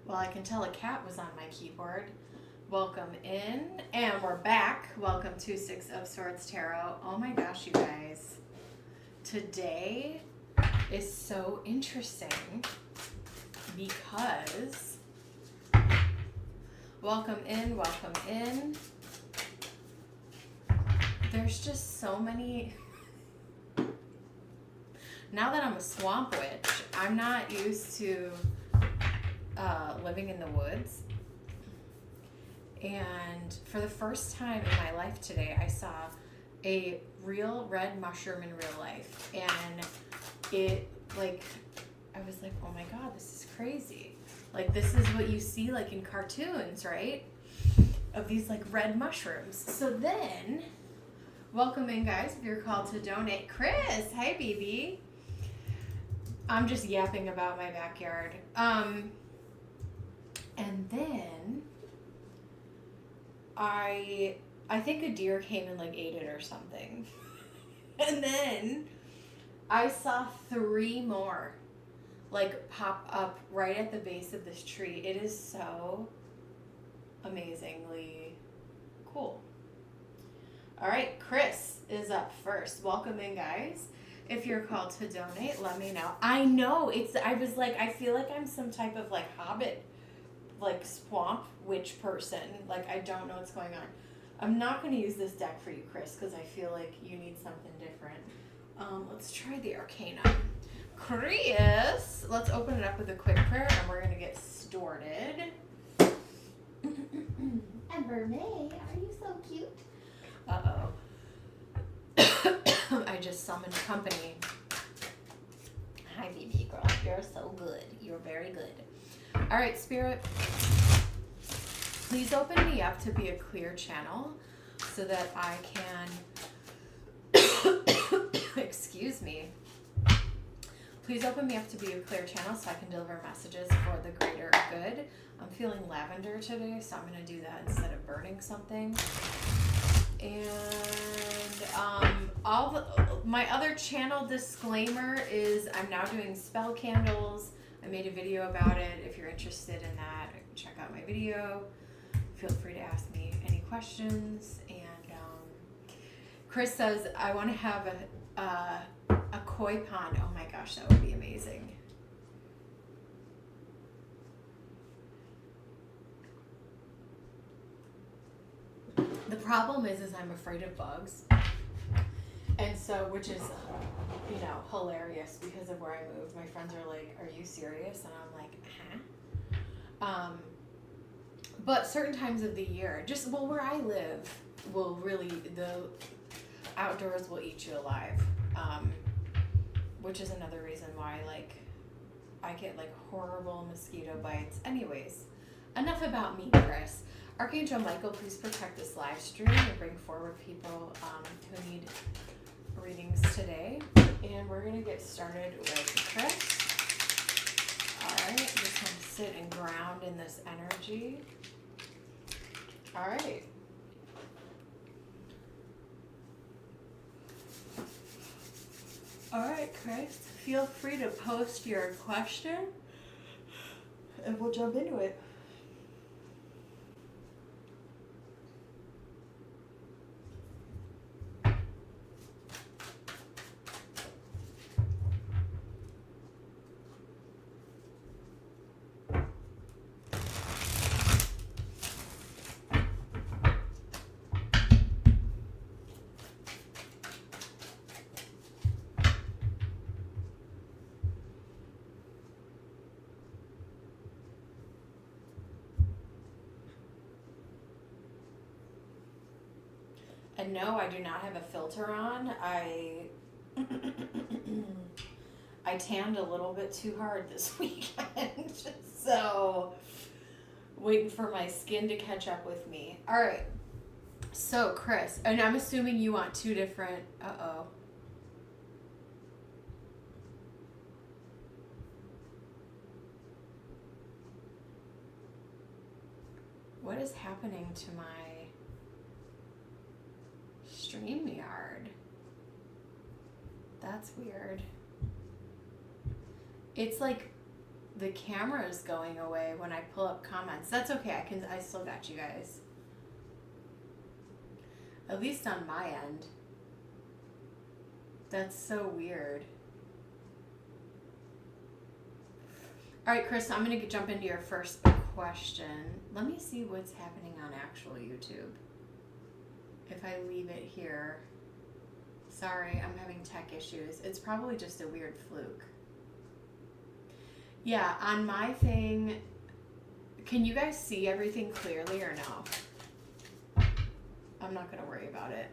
Well, I can tell a cat was on my keyboard. Welcome in, and we're back. Welcome to Six of Swords Tarot. Oh my gosh, you guys. Today is so interesting because welcome in. There's just so many. Now that I'm a swamp witch, I'm not used to living in the woods. And for the first time in my life today, I saw a real red mushroom in real life. And it, like, I was like, oh my God, this is crazy. Like, this is what you see, like, in cartoons, right? Of these, like, red mushrooms. So then, welcome in, guys, if you're called to donate. Chris, hi, baby. I'm just yapping about my backyard. And then I think a deer came and like ate it or something. And then I saw 3 more like pop up right at the base of this tree. It is so amazingly cool. All right, Chris is up first. Welcome in, guys. If you're called to donate, let me know. I know, I was like, I feel like I'm some type of like hobbit, like swamp witch person. Like, I don't know what's going on. I'm not going to use this deck for you, Chris, because I feel like you need something different. Let's try the Arcana. Chris, let's open it up with a quick prayer and we're going to get started. Ember May, are you so cute? Uh-oh. I just summoned company. Hi, baby girl. You're so good. You're very good. All right, Spirit. Please open me up to be a clear channel so that I can... Excuse me. Please open me up to be a clear channel so I can deliver messages for the greater good. I'm feeling lavender today, so I'm going to do that instead of burning something. And my other channel disclaimer is I'm now doing spell candles. I made a video about it. If you're interested in that, check out my video. Feel free to ask me any questions. And Chris says I want to have a koi pond. Oh my gosh, that would be amazing. The problem is I'm afraid of bugs. And so, which is, you know, hilarious because of where I moved. My friends are like, are you serious? And I'm like, huh? But certain times of the year, just, well, where I live will really, the outdoors will eat you alive. Which is another reason why, like, I get, like, horrible mosquito bites. Anyways, enough about me, Chris. Archangel Michael, please protect this live stream and bring forward people who need readings today. And we're going to get started with Chris. All right, just want to sit and ground in this energy. All right. All right, Chris, feel free to post your question and we'll jump into it. And no, I do not have a filter on. I tanned a little bit too hard this weekend. So, waiting for my skin to catch up with me. All right. So, Chris, and I'm assuming you want 2 different... Uh-oh. What is happening to my StreamYard? That's weird. It's like the camera is going away when I pull up comments. That's okay. I still got you guys. At least on my end. That's so weird. All right, Chris, I'm going to jump into your first question. Let me see what's happening on actual YouTube. If I leave it here. Sorry, I'm having tech issues. It's probably just a weird fluke. Yeah, on my thing, can you guys see everything clearly or no? I'm not going to worry about it.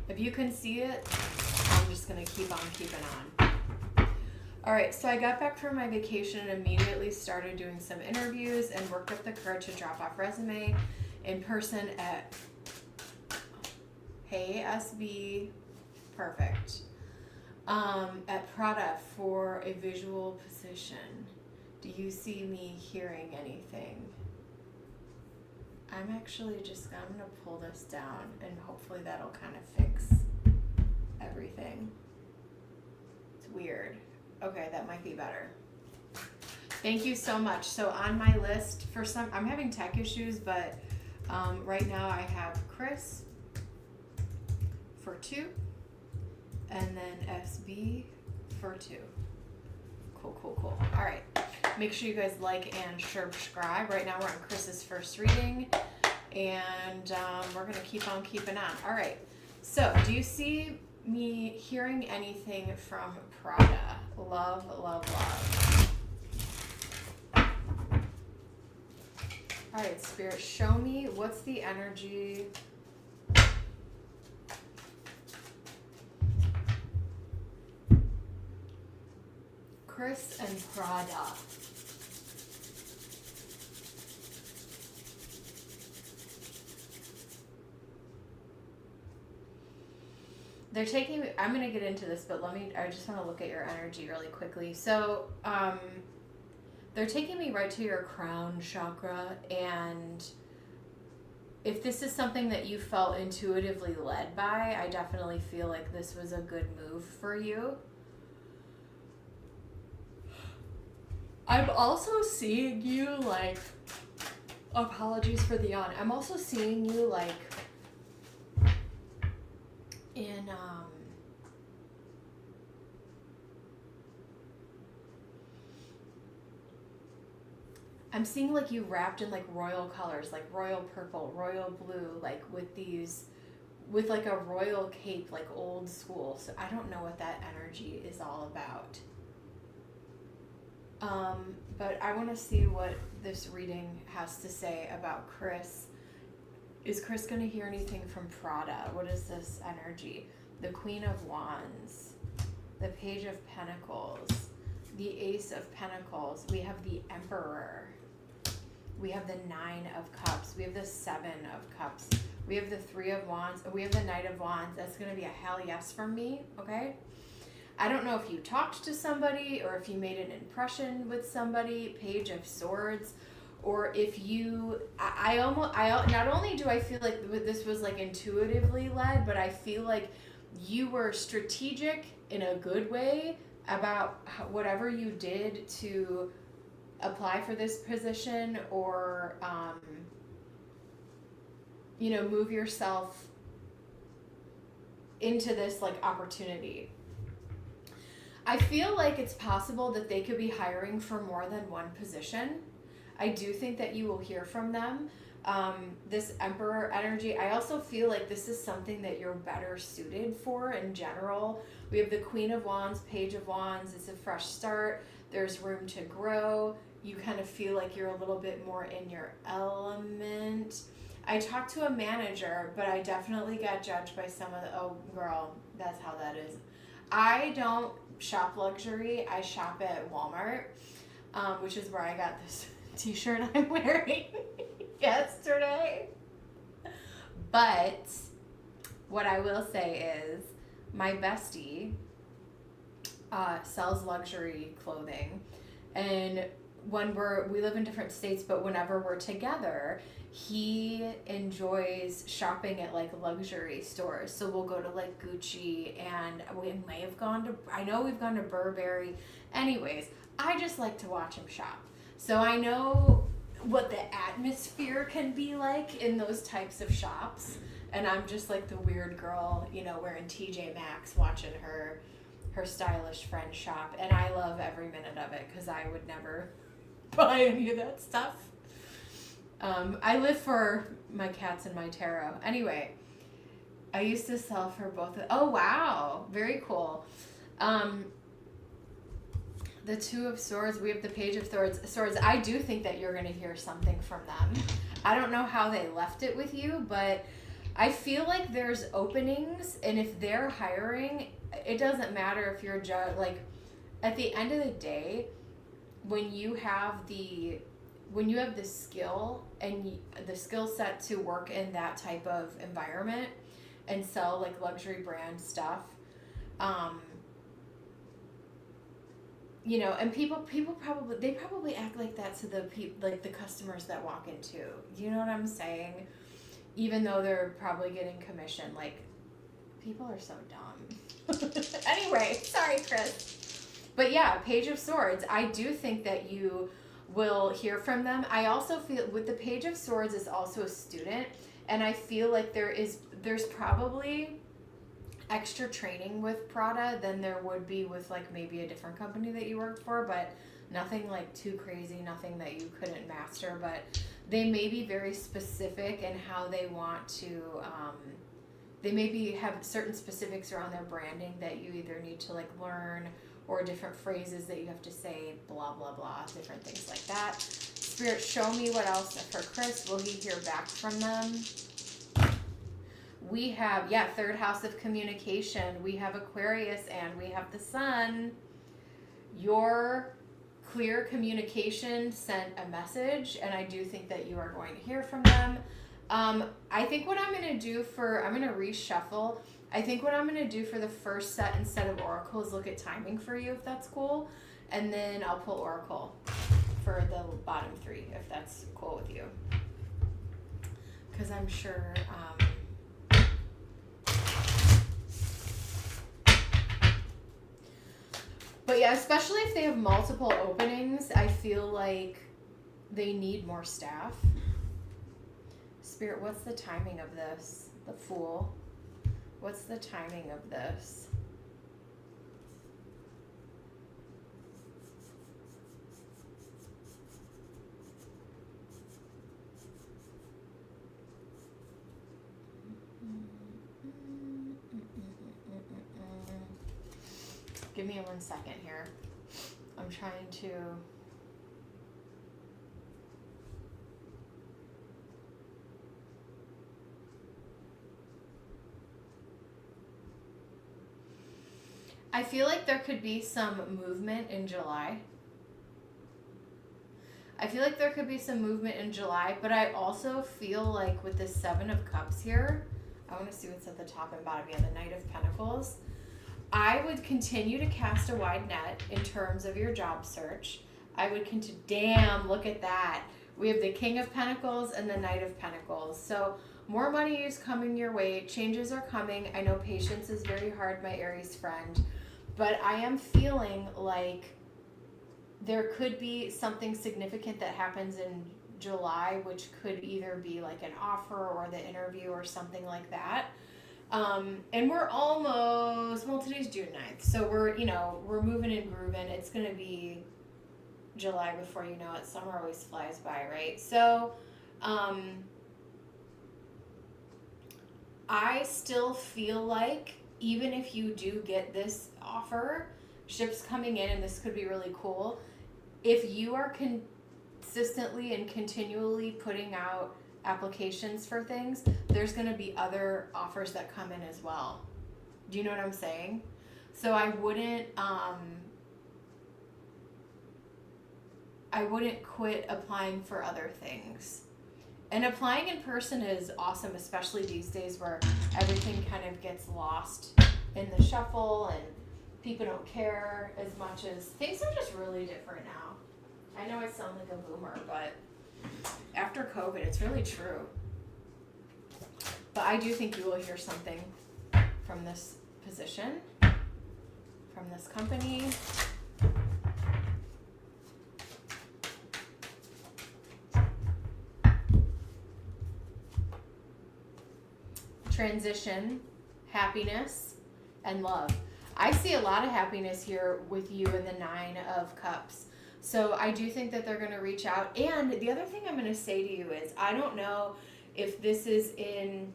If you can see it, I'm just going to keep on keeping on. All right, so I got back from my vacation and immediately started doing some interviews and worked up the courage to drop off resume in person at Hey SB, perfect, at Prada for a visual position. Do you see me hearing anything? I'm going to pull this down and hopefully that'll kind of fix everything. It's weird. Okay, that might be better. Thank you so much. So on my list, I'm having tech issues, but right now I have Chris for 2, and then SB for 2. Cool. All right. Make sure you guys like and subscribe. Right now we're on Chris's first reading, and we're going to keep on keeping on. All right. So do you see me hearing anything from Prada? Love. All right, Spirit, show me what's the energy. Chris and Prada. They're taking me, I'm going to get into this, but I just want to look at your energy really quickly. So, they're taking me right to your crown chakra, and if this is something that you felt intuitively led by, I definitely feel like this was a good move for you. I'm also seeing you like, apologies for the yawn, I'm also seeing you like in I'm seeing like you wrapped in like royal colors, like royal purple, royal blue, like with like a royal cape, like old school. So I don't know what that energy is all about. But I want to see what this reading has to say about Chris. Is Chris going to hear anything from Prada? What is this energy? The Queen of Wands, the Page of Pentacles, the Ace of Pentacles. We have the Emperor. We have the Nine of Cups. We have the Seven of Cups. We have the Three of Wands. We have the Knight of Wands. That's going to be a hell yes from me, okay? I don't know if you talked to somebody or if you made an impression with somebody. Page of Swords. Or if you, I not only do I feel like this was like intuitively led, but I feel like you were strategic in a good way about whatever you did to apply for this position, or, move yourself into this like opportunity. I feel like it's possible that they could be hiring for more than one position. I do think that you will hear from them. This Emperor energy, I also feel like this is something that you're better suited for in general. We have the Queen of Wands, Page of Wands. It's a fresh start. There's room to grow. You kind of feel like you're a little bit more in your element. I talked to a manager, but I definitely got judged by some of the, oh girl, that's how that is. I don't shop luxury. I shop at Walmart, which is where I got this t-shirt I'm wearing yesterday. But what I will say is my bestie sells luxury clothing, and when we live in different states, but whenever we're together, he enjoys shopping at like luxury stores. So we'll go to like Gucci, and we may have I know we've gone to Burberry. Anyways, I just like to watch him shop. So I know what the atmosphere can be like in those types of shops. And I'm just like the weird girl, you know, wearing TJ Maxx, watching her stylish friend shop. And I love every minute of it because I would never buy any of that stuff. I live for my cats and my tarot. Anyway, I used to sell for both. Oh, wow. Very cool. The Two of Swords. We have the Page of Swords. I do think that you're going to hear something from them. I don't know how they left it with you, but I feel like there's openings, and if they're hiring, it doesn't matter if you're like, at the end of the day, when you have the skill and the skill set to work in that type of environment and sell like luxury brand stuff, you know, and people probably act like that to the customers that walk in too. You know what I'm saying? Even though they're probably getting commission, like, people are so dumb. Anyway, sorry, Chris. But yeah, Page of Swords. I do think that you will hear from them. I also feel with the Page of Swords is also a student, and I feel like there's probably extra training with Prada than there would be with like maybe a different company that you worked for, but nothing like too crazy, nothing that you couldn't master. But they may be very specific in how they want to, they maybe have certain specifics around their branding that you either need to like learn, or different phrases that you have to say, blah, blah, blah, different things like that. Spirit, show me what else for Chris. Will he hear back from them? We have, third house of communication. We have Aquarius, and we have the Sun. Your clear communication sent a message, and I do think that you are going to hear from them. I think what I'm going to do I'm going to reshuffle. I think what I'm going to do for the first set instead of Oracle is look at timing for you, if that's cool. And then I'll pull Oracle for the bottom three, if that's cool with you. Because I'm sure... But yeah, especially if they have multiple openings, I feel like they need more staff. Spirit, what's the timing of this? The Fool. What's the timing of this? Give me 1 second here. I'm trying to... I feel like there could be some movement in July. But I also feel like with the Seven of Cups here, I want to see what's at the top and bottom. Yeah, the Knight of Pentacles. I would continue to cast a wide net in terms of your job search. I would continue. Damn, look at that. We have the King of Pentacles and the Knight of Pentacles. So more money is coming your way. Changes are coming. I know patience is very hard, my Aries friend. But I am feeling like there could be something significant that happens in July, which could either be like an offer or the interview or something like that. And we're almost, well, today's June 9th. So we're moving and grooving. It's going to be July before you know it. Summer always flies by, right? So, I still feel like even if you do get this offer, ships coming in, and this could be really cool, if you are consistently and continually putting out applications for things, there's going to be other offers that come in as well. Do you know what I'm saying? So I wouldn't quit applying for other things. And applying in person is awesome, especially these days where everything kind of gets lost in the shuffle and people don't care as much. As things are just really different now. I know I sound like a boomer, but after COVID, it's really true. But I do think you will hear something from this position, from this company. Transition, happiness, and love. I see a lot of happiness here with you in the 9 of Cups. So I do think that they're going to reach out. And the other thing I'm going to say to you is, I don't know if this is in,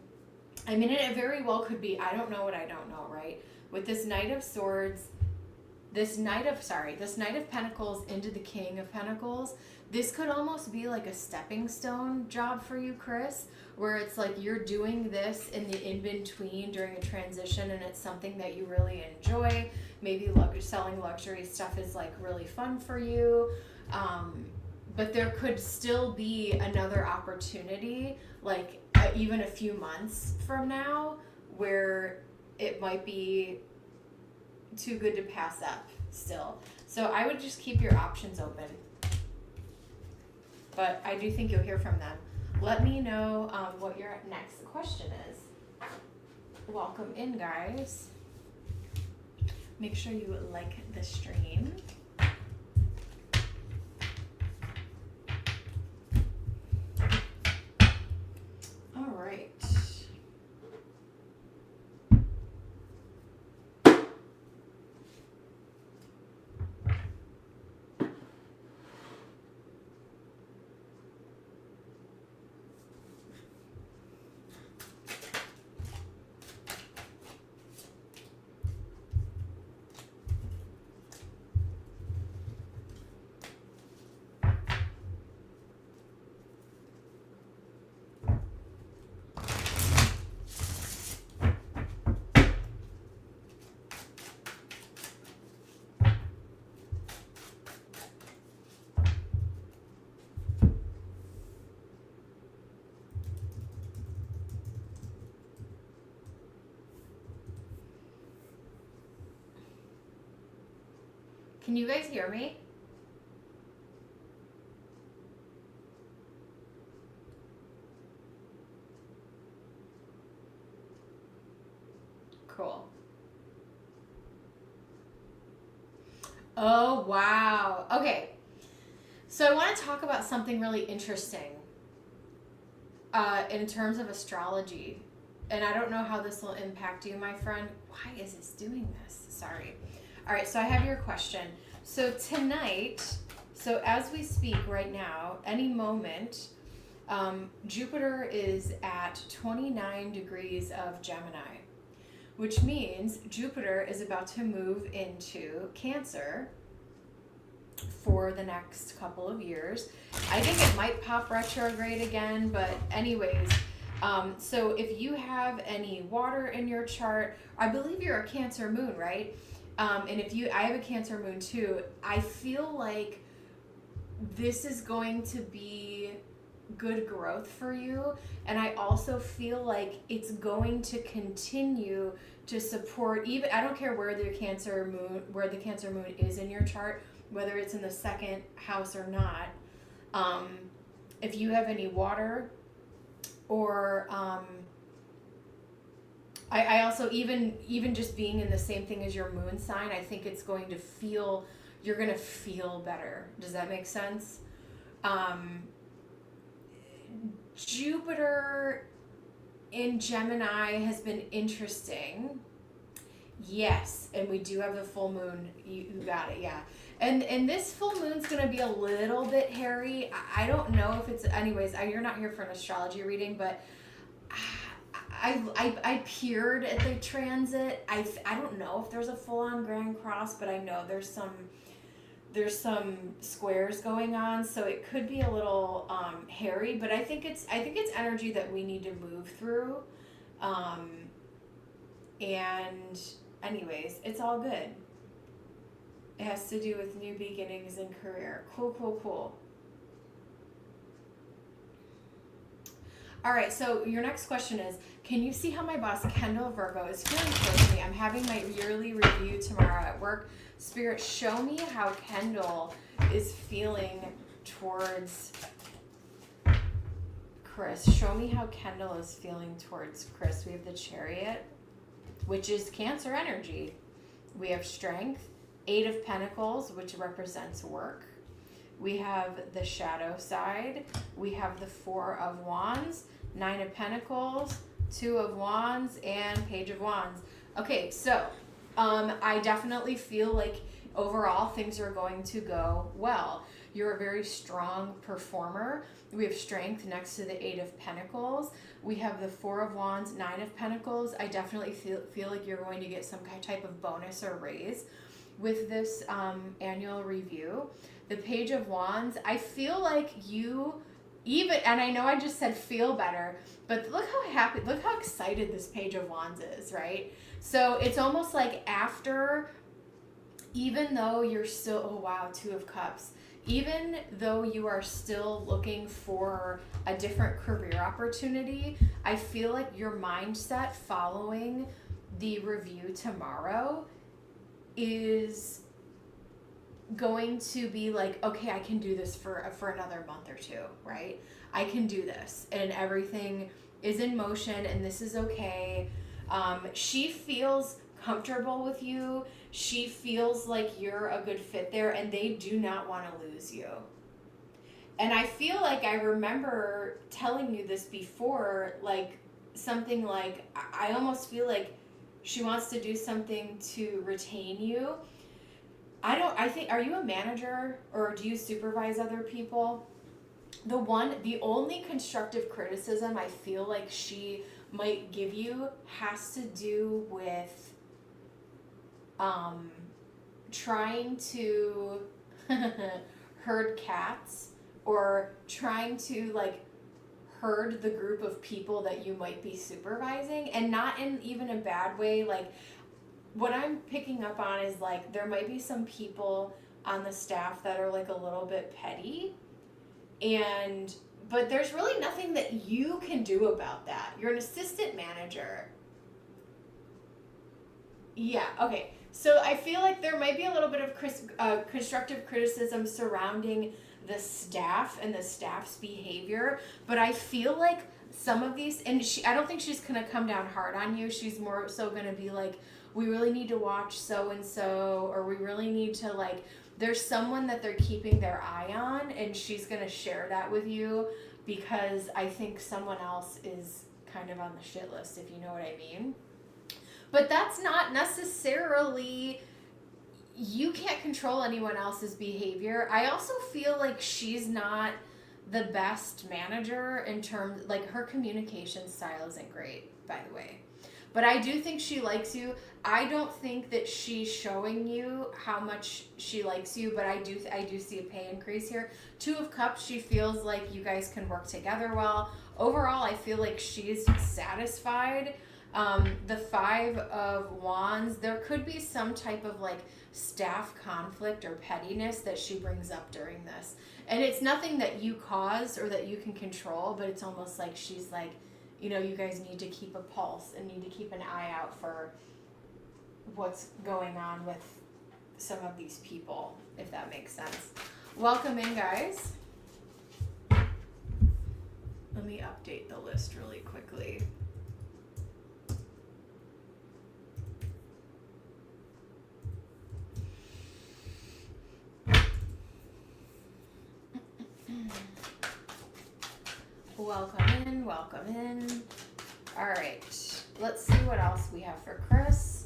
I mean, it very well could be, I don't know what I don't know, right? With this Knight of Swords, this Knight of Pentacles into the King of Pentacles, this could almost be like a stepping stone job for you, Chris, where it's like you're doing this in the in-between during a transition and it's something that you really enjoy. Maybe selling luxury stuff is like really fun for you. But there could still be another opportunity, like even a few months from now, where it might be too good to pass up still. So I would just keep your options open. But I do think you'll hear from them. Let me know what your next question is. Welcome in, guys. Make sure you like the stream. All right. Can you guys hear me? Cool. Oh, wow. Okay. So I want to talk about something really interesting in terms of astrology. And I don't know how this will impact you, my friend. Why is this doing this? Sorry. All right, so I have your question. So tonight, so as we speak right now, any moment, Jupiter is at 29 degrees of Gemini, which means Jupiter is about to move into Cancer for the next couple of years. I think it might pop retrograde again, but anyways, so if you have any water in your chart, I believe you're a Cancer moon, right? And I have a Cancer moon too. I feel like this is going to be good growth for you. And I also feel like it's going to continue to support, even, I don't care where the Cancer moon is in your chart, whether it's in the 2nd house or not. If you have any water or, I also, even just being in the same thing as your moon sign, I think it's going to feel, you're going to feel better. Does that make sense? Jupiter in Gemini has been interesting. Yes, and we do have the full moon. You got it, yeah. And this full moon's going to be a little bit hairy. I don't know if it's, anyways, you're not here for an astrology reading, but I peered at the transit. I don't know if there's a full-on Grand Cross, but I know there's some squares going on, so it could be a little hairy. But I think it's energy that we need to move through. And anyways, it's all good. It has to do with new beginnings and career. Cool. All right, so your next question is, can you see how my boss, Kendall Virgo, is feeling towards me? I'm having my yearly review tomorrow at work. Spirit, show me how Kendall is feeling towards Chris. Show me how Kendall is feeling towards Chris. We have the Chariot, which is Cancer energy. We have Strength, 8 of Pentacles, which represents work. We have the shadow side. We have the 4 of Wands, 9 of Pentacles, 2 of Wands, and Page of Wands. Okay, so I definitely feel like overall things are going to go well. You're a very strong performer. We have Strength next to the 8 of Pentacles. We have the 4 of Wands, 9 of Pentacles. I definitely feel like you're going to get some type of bonus or raise with this annual review. The Page of Wands, I feel like you even, and I know I just said feel better, but look how happy, look how excited this Page of Wands is, right? So it's almost like after, even though you're still, oh wow, 2 of Cups, even though you are still looking for a different career opportunity, I feel like your mindset following the review tomorrow is going to be like, okay, I can do this for another month or 2, right? I can do this, and everything is in motion, and this is okay. She feels comfortable with you. She feels like you're a good fit there, and they do not want to lose you. And I feel like I remember telling you this before, like something like, I almost feel like she wants to do something to retain you. I think, are you a manager or do you supervise other people? The only constructive criticism I feel like she might give you has to do with trying to herd cats, or trying to like herd the group of people that you might be supervising, and not in even a bad way. Like, what I'm picking up on is like there might be some people on the staff that are like a little bit petty, but there's really nothing that you can do about that. You're an assistant manager. Yeah, okay. So I feel like there might be a little bit of constructive criticism surrounding the staff and the staff's behavior, but I feel like some of these, and I don't think she's going to come down hard on you. She's more so going to be like, we really need to watch so-and-so, or we really need to like, there's someone that they're keeping their eye on, and she's going to share that with you because I think someone else is kind of on the shit list, if you know what I mean. But that's not necessarily, you can't control anyone else's behavior. I also feel like she's not the best manager in terms, like her communication style isn't great, by the way. But I do think she likes you. I don't think that she's showing you how much she likes you, but I do see a pay increase here. 2 of Cups, she feels like you guys can work together well. Overall, I feel like she's satisfied. The 5 of Wands, there could be some type of like staff conflict or pettiness that she brings up during this. And it's nothing that you caused or that you can control, but it's almost like she's like, you know, you guys need to keep a pulse and need to keep an eye out for what's going on with some of these people, if that makes sense. Welcome in, guys. Let me update the list really quickly. Welcome in, welcome in. All right, let's see what else we have for Chris.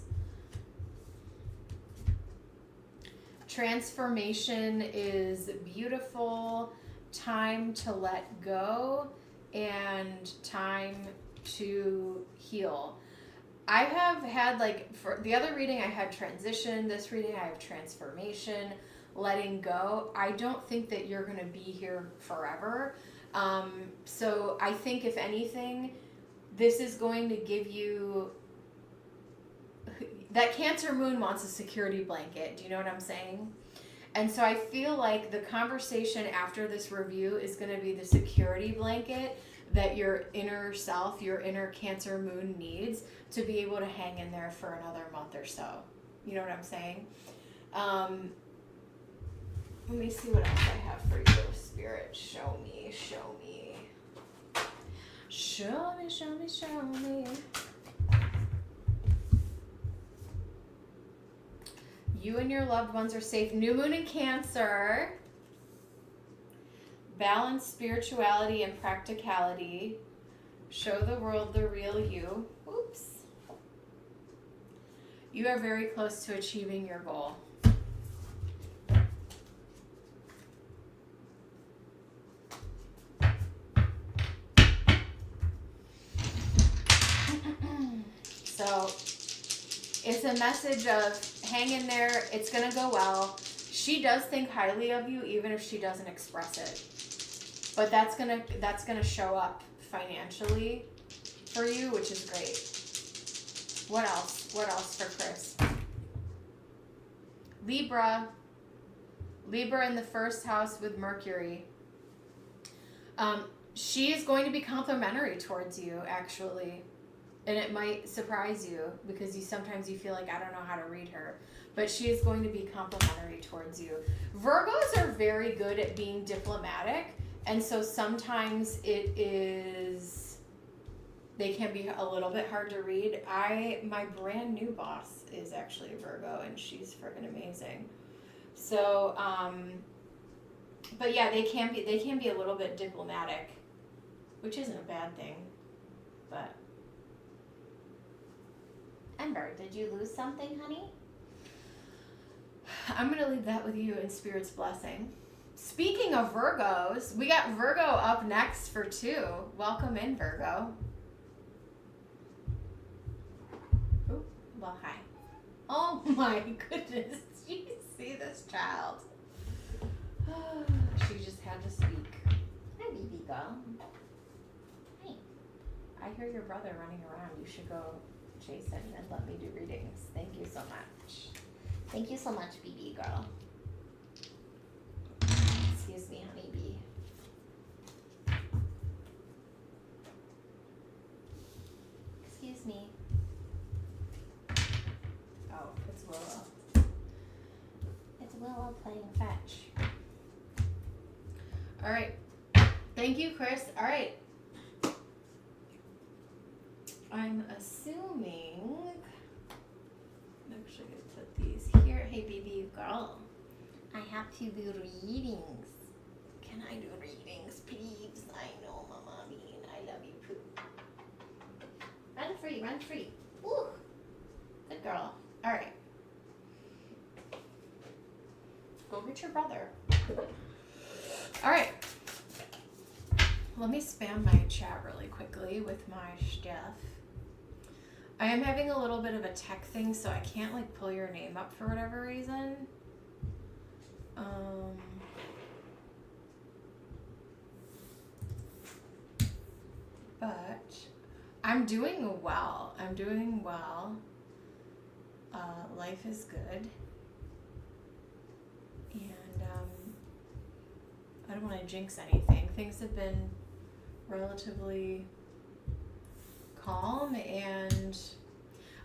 Transformation is beautiful, time to let go, and time to heal. I have had, like, for the other reading I had transition, this reading I have transformation, letting go. I don't think that you're going to be here forever. So I think if anything, this is going to give you, that Cancer moon wants a security blanket. Do you know what I'm saying? And so I feel like the conversation after this review is going to be the security blanket that your inner self, your inner Cancer moon needs to be able to hang in there for another month or so. You know what I'm saying? Let me see what else I have for you, Spirit. Show me, show me. Show me, show me, show me. You and your loved ones are safe. New moon in Cancer. Balance spirituality and practicality. Show the world the real you. Oops. You are very close to achieving your goal. So it's a message of hang in there. It's going to go well. She does think highly of you even if she doesn't express it. But that's going to show up financially for you, which is great. What else? What else for Chris? Libra. Libra in the first house with Mercury. She is going to be complimentary towards you, actually. And it might surprise you because sometimes you feel like, I don't know how to read her. But she is going to be complimentary towards you. Virgos are very good at being diplomatic. And so sometimes they can be a little bit hard to read. My brand new boss is actually a Virgo, and she's freaking amazing. So, but yeah, they can be a little bit diplomatic, which isn't a bad thing, but. Ember, did you lose something, honey? I'm going to leave that with you in Spirit's blessing. Speaking of Virgos, we got Virgo up next for 2. Welcome in, Virgo. Ooh, well, hi. Oh my goodness. Did you see this child? She just had to speak. Hi, baby girl. Hi. I hear your brother running around. You should go chase him and let me do readings. Thank you so much. Thank you so much, BB girl. Excuse me, honeybee. Excuse me. Oh, it's Willow. It's Willow playing fetch. All right. Thank you, Chris. All right. I'm assuming. I'm actually going to put these here. Hey, baby girl. I have to do readings. Can I do readings, please? I know, Mama Bean. I love you, Pooh. Run free, run free. Ooh, good girl. All right. Go get your brother. All right. Let me spam my chat really quickly with my stuff. I am having a little bit of a tech thing, so I can't like pull your name up for whatever reason. But I'm doing well. I'm doing well. Life is good. And I don't want to jinx anything. Things have been relatively calm, and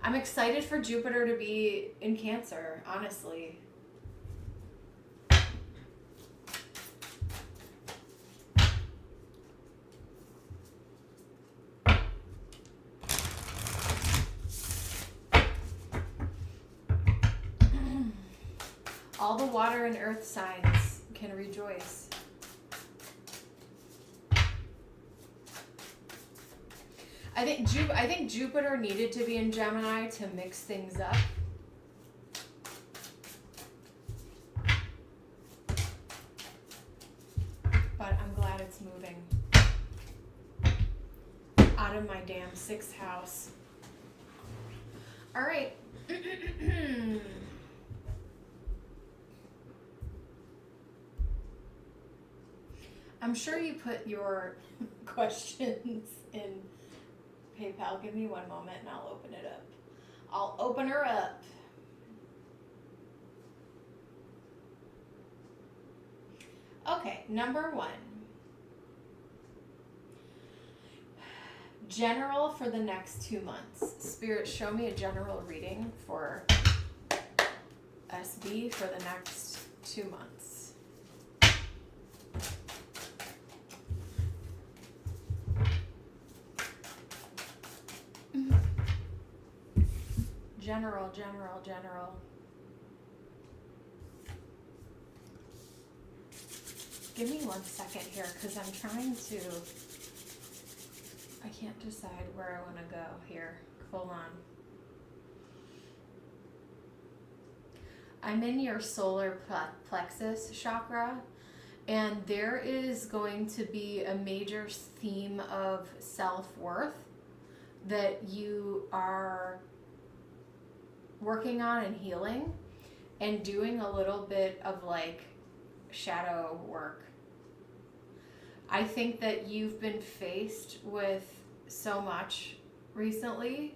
I'm excited for Jupiter to be in Cancer, honestly. All the water and earth signs can rejoice. I think Jupiter needed to be in Gemini to mix things up. But I'm glad it's moving out of my damn 6th house. All right. I'm sure you put your questions in PayPal. Give me one moment and I'll open it up. I'll open her up. Okay, number 1. General for the next 2 months. Spirit, show me a general reading for SB for the next 2 months. General. Give me 1 second here, because I'm trying to, I can't decide where I want to go here. Hold on. I'm in your solar plexus chakra, and there is going to be a major theme of self-worth that you are working on and healing and doing a little bit of like shadow work. I think that you've been faced with so much recently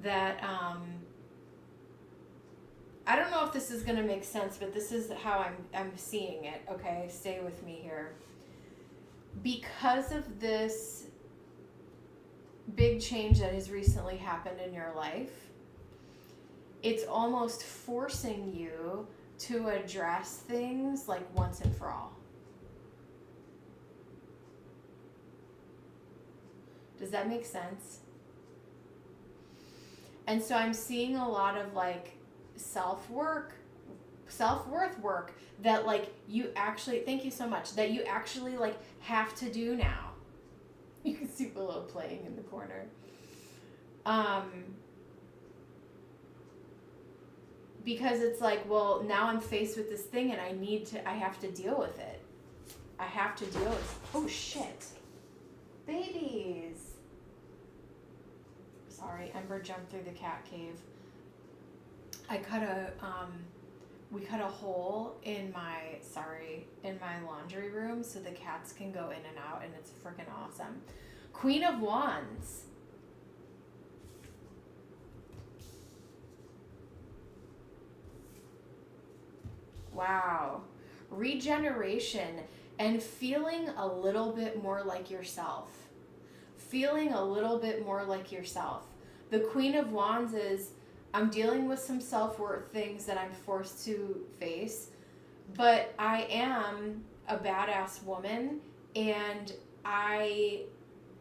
that I don't know if this is going to make sense, but this is how I'm seeing it, okay? Stay with me here. Because of this big change that has recently happened in your life, it's almost forcing you to address things like once and for all. Does that make sense? And so I'm seeing a lot of like self-worth work that like you actually, thank you so much, that you actually like have to do now. You can see Willow playing in the corner. Because it's like, well, now I'm faced with this thing and I have to deal with it. I have to deal with, oh shit. Babies. Sorry, Ember jumped through the cat cave. We cut a hole in my laundry room so the cats can go in and out, and it's freaking awesome. Queen of Wands. Wow. Regeneration and feeling a little bit more like yourself. Feeling a little bit more like yourself. The Queen of Wands is, I'm dealing with some self-worth things that I'm forced to face, but I am a badass woman, and I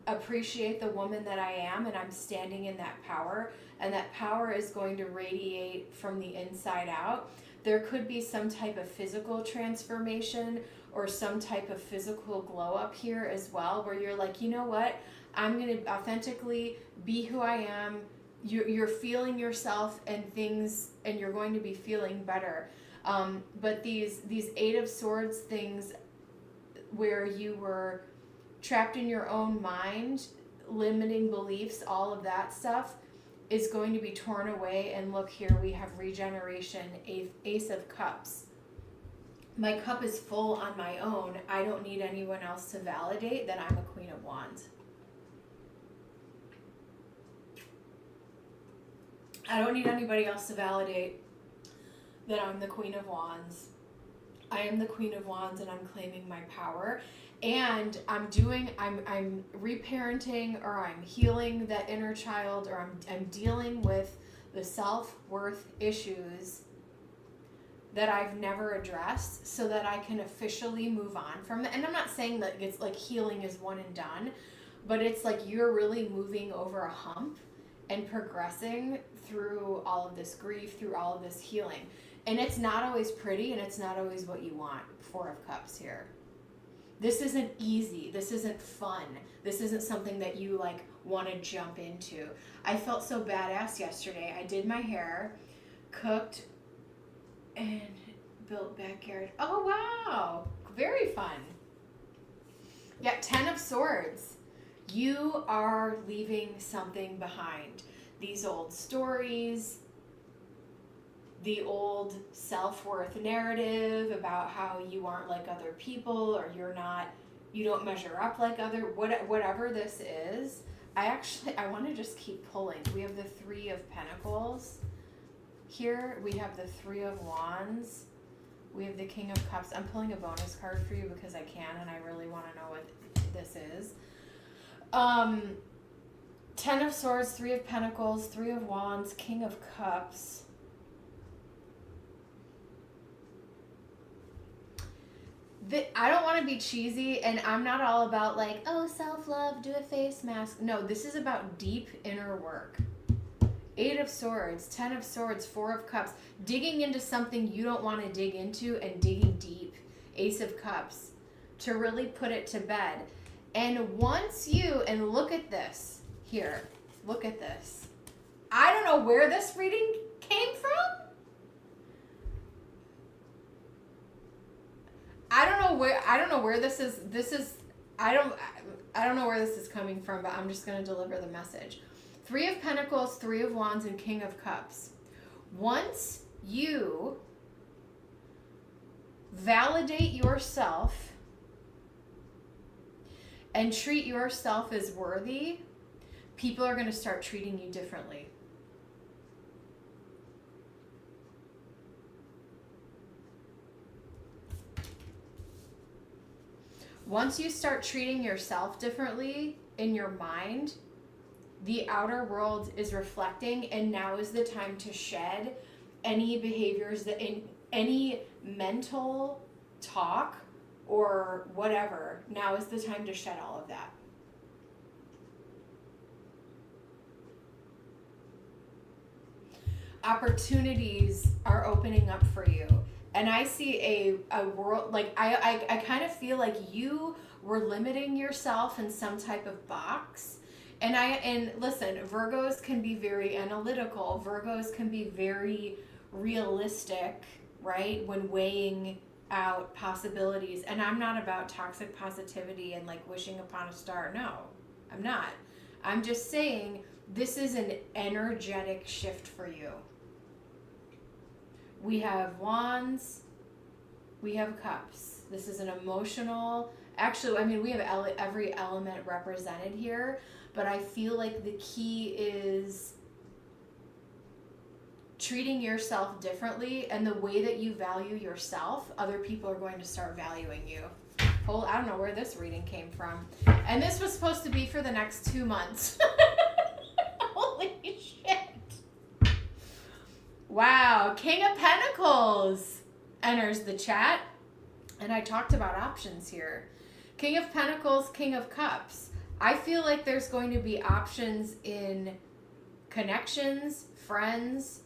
appreciate the woman that I am, and I'm standing in that power, and that power is going to radiate from the inside out. There could be some type of physical transformation or some type of physical glow up here as well, where you're like, you know what? I'm going to authentically be who I am. You're feeling yourself and things, and you're going to be feeling better. But these Eight of Swords things where you were trapped in your own mind, limiting beliefs, all of that stuff is going to be torn away. And look here, we have regeneration, Ace of Cups. My cup is full on my own. I don't need anyone else to validate that I'm a Queen of Wands. I don't need anybody else to validate that I'm the Queen of Wands. I am the Queen of Wands, and I'm claiming my power. And I'm reparenting, or I'm healing that inner child, or I'm dealing with the self-worth issues that I've never addressed, so that I can officially move on from it. And I'm not saying that it's like healing is one and done, but it's like you're really moving over a hump and progressing through all of this grief, through all of this healing. And it's not always pretty, and it's not always what you want. Four of Cups here. This isn't easy. This isn't fun. This isn't something that you like want to jump into. I felt so badass yesterday. I did my hair, cooked, and built backyard. Oh, wow. Very fun. Yeah, 10 of Swords. You are leaving something behind. These old stories, the old self-worth narrative about how you aren't like other people, or you don't measure up like whatever this is. I want to just keep pulling. We have the Three of Pentacles here. We have the Three of Wands. We have the King of Cups. I'm pulling a bonus card for you because I can, and I really want to know what this is. 10 of Swords, 3 of Pentacles, 3 of Wands, King of Cups. I don't want to be cheesy, and I'm not all about like, oh, self-love, do a face mask. No, this is about deep inner work. Eight of Swords, 10 of Swords, 4 of Cups. Digging into something you don't want to dig into and digging deep. Ace of Cups. To really put it to bed. And once you, and look at this. Here, look at this. I don't know where this reading came from. I don't know where this is. I don't know where this is coming from, but I'm just going to deliver the message. 3 of Pentacles, 3 of Wands, and King of Cups. Once you validate yourself and treat yourself as worthy, people are going to start treating you differently. Once you start treating yourself differently in your mind, the outer world is reflecting, and now is the time to shed any behaviors that in any mental talk or whatever. Now is the time to shed all of that. Opportunities are opening up for you. And I see a world, like, I kind of feel like you were limiting yourself in some type of box. And listen, Virgos can be very analytical. Virgos can be very realistic, right? When weighing out possibilities. And I'm not about toxic positivity and like wishing upon a star. No, I'm not. I'm just saying this is an energetic shift for you. We have Wands, we have Cups. This is an emotional, actually, I mean, we have every element represented here, but I feel like the key is treating yourself differently, and the way that you value yourself, other people are going to start valuing you. I don't know where this reading came from. And this was supposed to be for the next 2 months. Holy shit. Wow, King of Pentacles enters the chat. And I talked about options here. King of Pentacles, King of Cups. I feel like there's going to be options in connections, friends,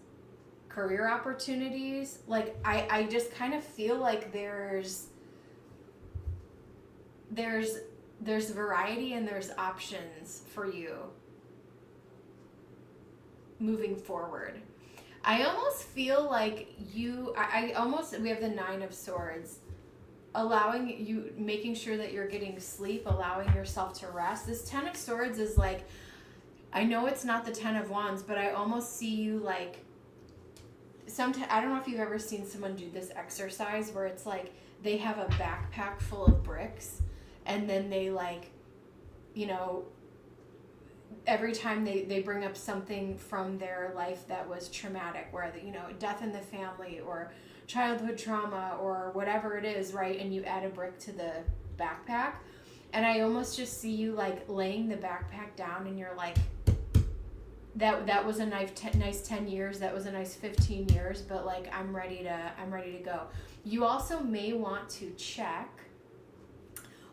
career opportunities. Like, I just kind of feel like there's variety and there's options for you moving forward. I almost feel like we have the 9 of Swords, allowing you, making sure that you're getting sleep, allowing yourself to rest. This 10 of Swords is like, I know it's not the 10 of Wands, but I almost see you like, I don't know if you've ever seen someone do this exercise where it's like they have a backpack full of bricks, and then they like, you know, every time they bring up something from their life that was traumatic, where you know, death in the family or childhood trauma or whatever it is, right? And you add a brick to the backpack, and I almost just see you like laying the backpack down, and you're like, that was a nice 10 years, that was a nice 15 years, but like I'm ready to go. You also may want to check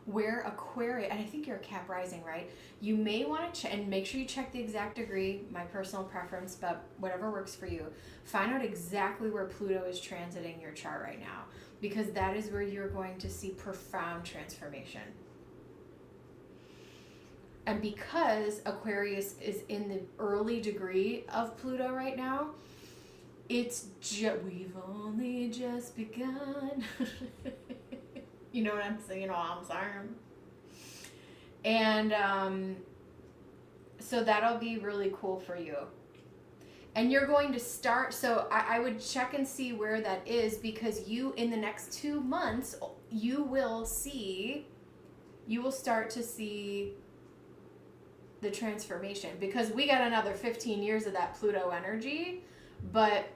where Aquarius, and I think you're a Cap rising, right? You may want to check, and make sure you check the exact degree, my personal preference, but whatever works for you. Find out exactly where Pluto is transiting your chart right now, because that is where you're going to see profound transformation. And because Aquarius is in the early degree of Pluto right now, we've only just begun. You know what I'm saying? You know what I'm saying? And so that'll be really cool for you. And you're going to start, so I would check and see where that is, because you, in the next 2 months, you will start to see the transformation, because we got another 15 years of that Pluto energy. But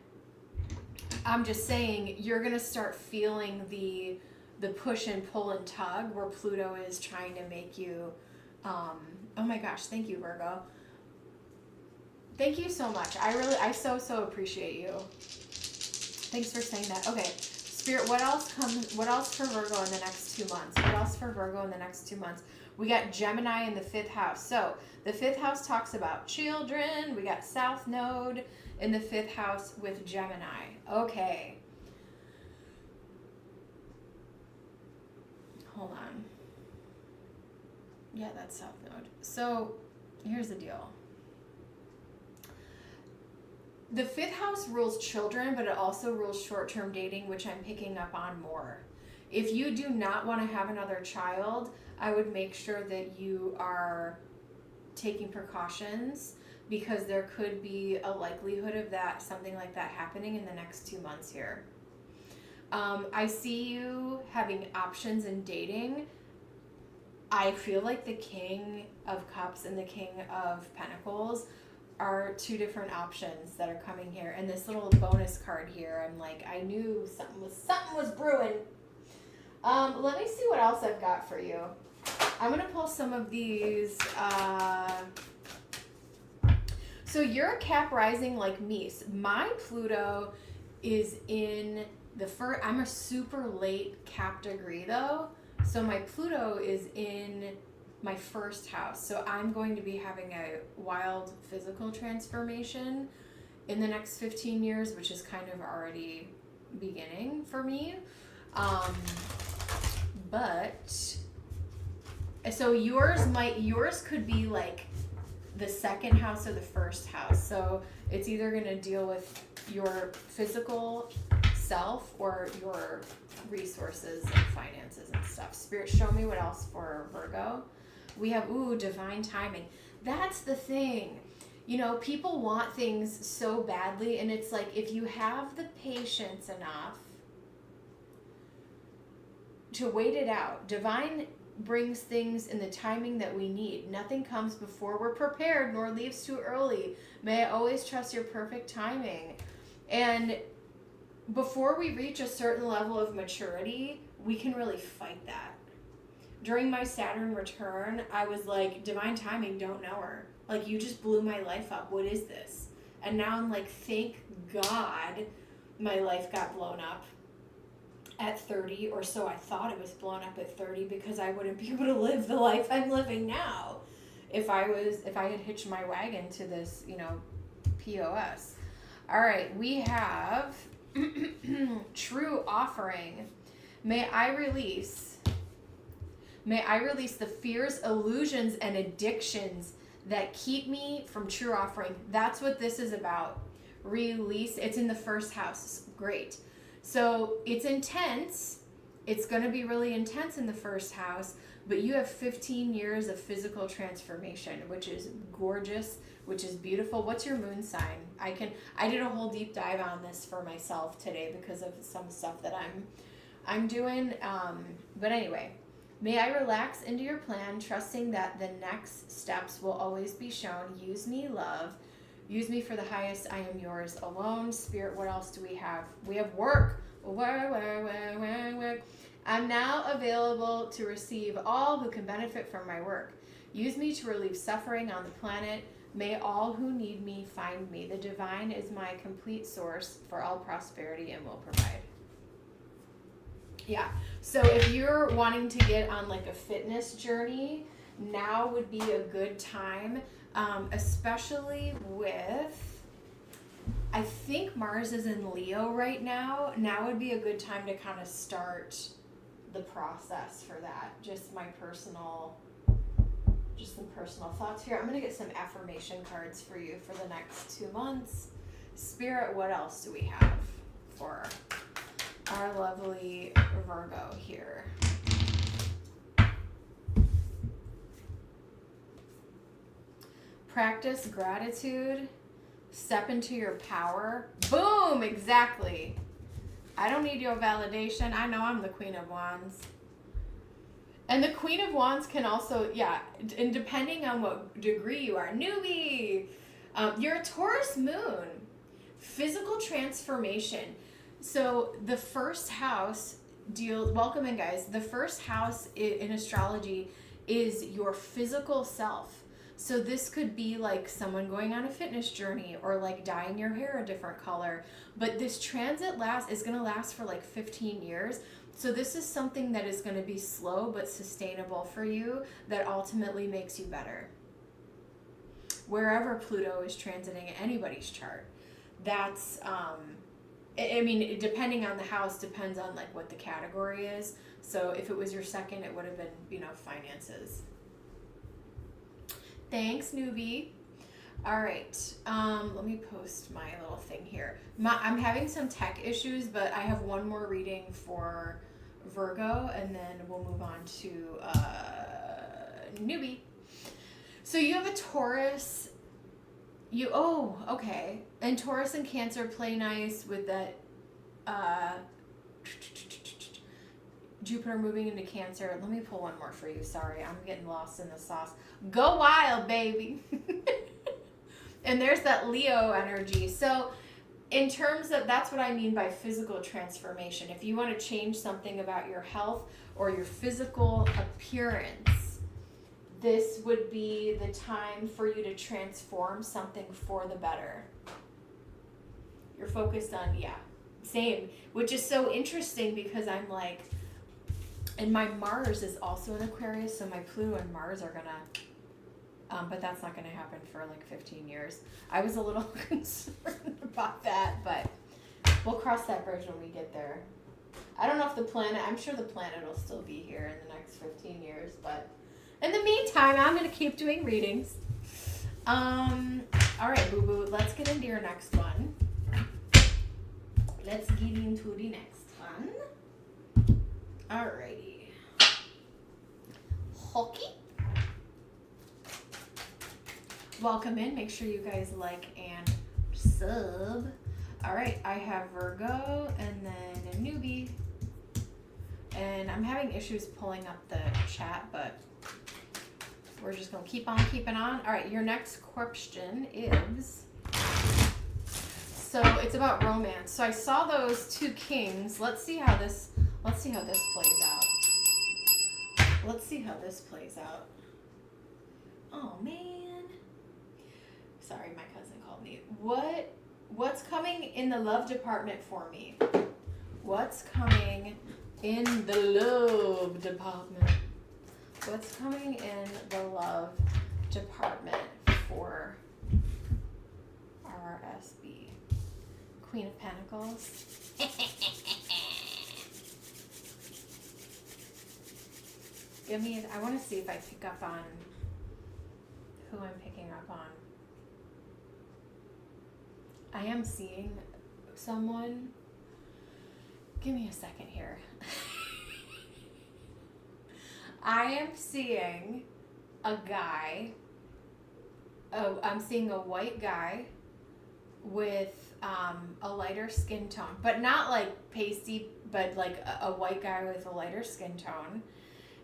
I'm just saying, you're going to start feeling the push and pull and tug where Pluto is trying to make you, oh my gosh, thank you, Virgo. Thank you so much. I so appreciate you. Thanks for saying that. Okay, Spirit, what else for Virgo in the next 2 months? What else for Virgo in the next 2 months? We got Gemini in the 5th house. So the 5th house talks about children. We got South Node in the 5th house with Gemini. Okay. Hold on. Yeah, that's South Node. So here's the deal. The 5th house rules children, but it also rules short-term dating, which I'm picking up on more. If you do not want to have another child, I would make sure that you are taking precautions, because there could be a likelihood of that, something like that happening in the next 2 months here. I see you having options in dating. I feel like the King of Cups and the King of Pentacles are 2 different options that are coming here. And this little bonus card here, I'm like, I knew something was brewing. Let me see what else I've got for you. I'm going to pull some of these. So you're a Cap rising like me. My Pluto is in the first. I'm a super late Cap degree though. So my Pluto is in my 1st house. So I'm going to be having a wild physical transformation in the next 15 years, which is kind of already beginning for me. But so yours could be like the 2nd house or the 1st house. So it's either going to deal with your physical self or your resources and finances and stuff. Spirit, show me what else for Virgo. We have, divine timing. That's the thing. You know, people want things so badly, and it's like, if you have the patience enough to wait it out, divine brings things in the timing that we need. Nothing comes before we're prepared, nor leaves too early. May I always trust your perfect timing. And before we reach a certain level of maturity, we can really fight that. During my Saturn return, I was like, divine timing, don't know her. Like, you just blew my life up. What is this? And now I'm like, thank God my life got blown up at 30, or so I thought it was blown up at 30, because I wouldn't be able to live the life I'm living now if I had hitched my wagon to this, POS. All right, we have true offering. May I release the fears, illusions, and addictions that keep me from true offering. That's what this is about. Release. It's in the 1st house. Great. So it's intense. It's going to be really intense in the 1st house, but you have 15 years of physical transformation, which is gorgeous, which is beautiful. What's your moon sign? I did a whole deep dive on this for myself today because of some stuff that I'm doing. But anyway, may I relax into your plan, trusting that the next steps will always be shown. Use me, love. Use me for the highest. I am yours alone. Spirit, what else do we have? We have work. Work. I'm now available to receive all who can benefit from my work. Use me to relieve suffering on the planet. May all who need me find me. The divine is my complete source for all prosperity and will provide. Yeah. So if you're wanting to get on like a fitness journey, now would be a good time. Especially with, I think Mars is in Leo right now. Now would be a good time to kind of start the process for that. Just some personal thoughts here. I'm going to get some affirmation cards for you for the next 2 months. Spirit, what else do we have for our lovely Virgo here? Practice gratitude. Step into your power. Boom! Exactly. I don't need your validation. I know I'm the Queen of Wands. And the Queen of Wands can also, and depending on what degree you are, newbie, you're a Taurus moon. Physical transformation. So the 1st house welcome in guys, the 1st house in astrology is your physical self. So this could be like someone going on a fitness journey or like dyeing your hair a different color. But this transit is going to last for like 15 years. So this is something that is going to be slow but sustainable for you that ultimately makes you better. Wherever Pluto is transiting in anybody's chart, that's, I mean, depending on the house, depends on like what the category is. So if it was your second, it would have been, you know, finances. Thanks, newbie. All right, let me post my little thing here. I'm having some tech issues, but I have one more reading for Virgo, and then we'll move on to newbie. So you have a Taurus. Okay. And Taurus and Cancer play nice with that Jupiter moving into Cancer. Let me pull one more for you. Sorry, I'm getting lost in the sauce. Go wild, baby. And there's that Leo energy. So in terms of, that's what I mean by physical transformation. If you want to change something about your health or your physical appearance, this would be the time for you to transform something for the better. You're focused on, same, which is so interesting because I'm like, and my Mars is also in Aquarius, so my Pluto and Mars are gonna, but that's not gonna happen for like 15 years. I was a little concerned about that, but we'll cross that bridge when we get there. I don't know if the planet, I'm sure the planet will still be here in the next 15 years, but in the meantime, I'm gonna keep doing readings. All right, boo-boo, let's get into your next one. Let's get into the next one. Alrighty. Hockey. Welcome in. Make sure you guys like and sub. Alright, I have Virgo and then a newbie. And I'm having issues pulling up the chat, but we're just going to keep on keeping on. Alright, your next question is... So it's about romance. So I saw those two kings. Let's see how this plays out. Let's see how this plays out. Oh man. Sorry, my cousin called me. What's coming in the love department for me? What's coming in the love department? What's coming in the love department for RSB? Queen of Pentacles. I want to see if I pick up on who I'm picking up on. I am seeing someone. Give me a second here. I am seeing a guy. Oh, I'm seeing a white guy with a lighter skin tone, but not like pasty, but like a white guy with a lighter skin tone.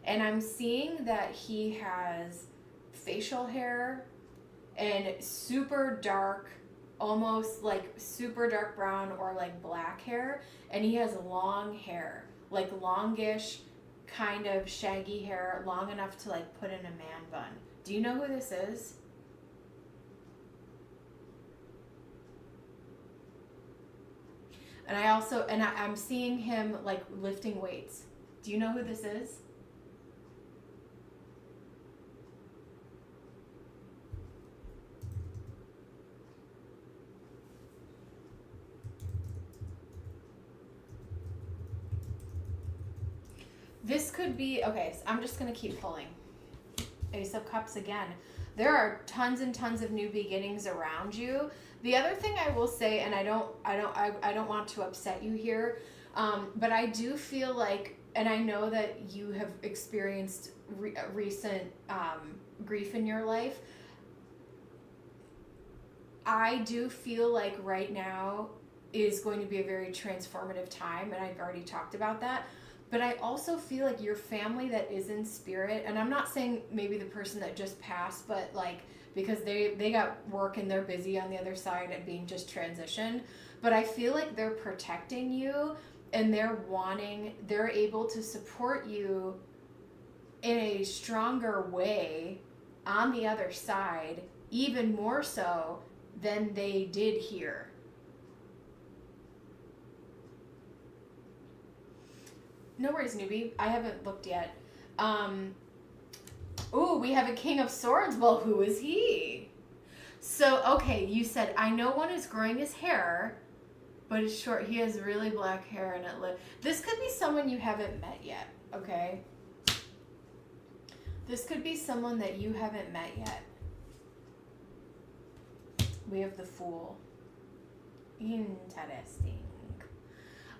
And I'm seeing that he has facial hair and super dark, almost like super dark brown or like black hair. And he has long hair, like longish, kind of shaggy hair, long enough to like put in a man bun. Do you know who this is? And I'm seeing him like lifting weights. Do you know who this is? This could be, okay, so I'm just going to keep pulling. Ace of Cups again. There are tons and tons of new beginnings around you. The other thing I will say, and I don't want to upset you here, but I do feel like, and I know that you have experienced recent grief in your life. I do feel like right now is going to be a very transformative time, and I've already talked about that. But I also feel like your family that is in spirit, and I'm not saying maybe the person that just passed, but like, because they got work and they're busy on the other side and being just transitioned. But I feel like they're protecting you and they're able to support you in a stronger way on the other side even more so than they did here. No worries, newbie. I haven't looked yet. Ooh, we have a King of Swords. Well, who is he? So, okay, you said, I know one is growing his hair, but it's short. He has really black hair and it this could be someone you haven't met yet, okay? This could be someone that you haven't met yet. We have the Fool. Interesting.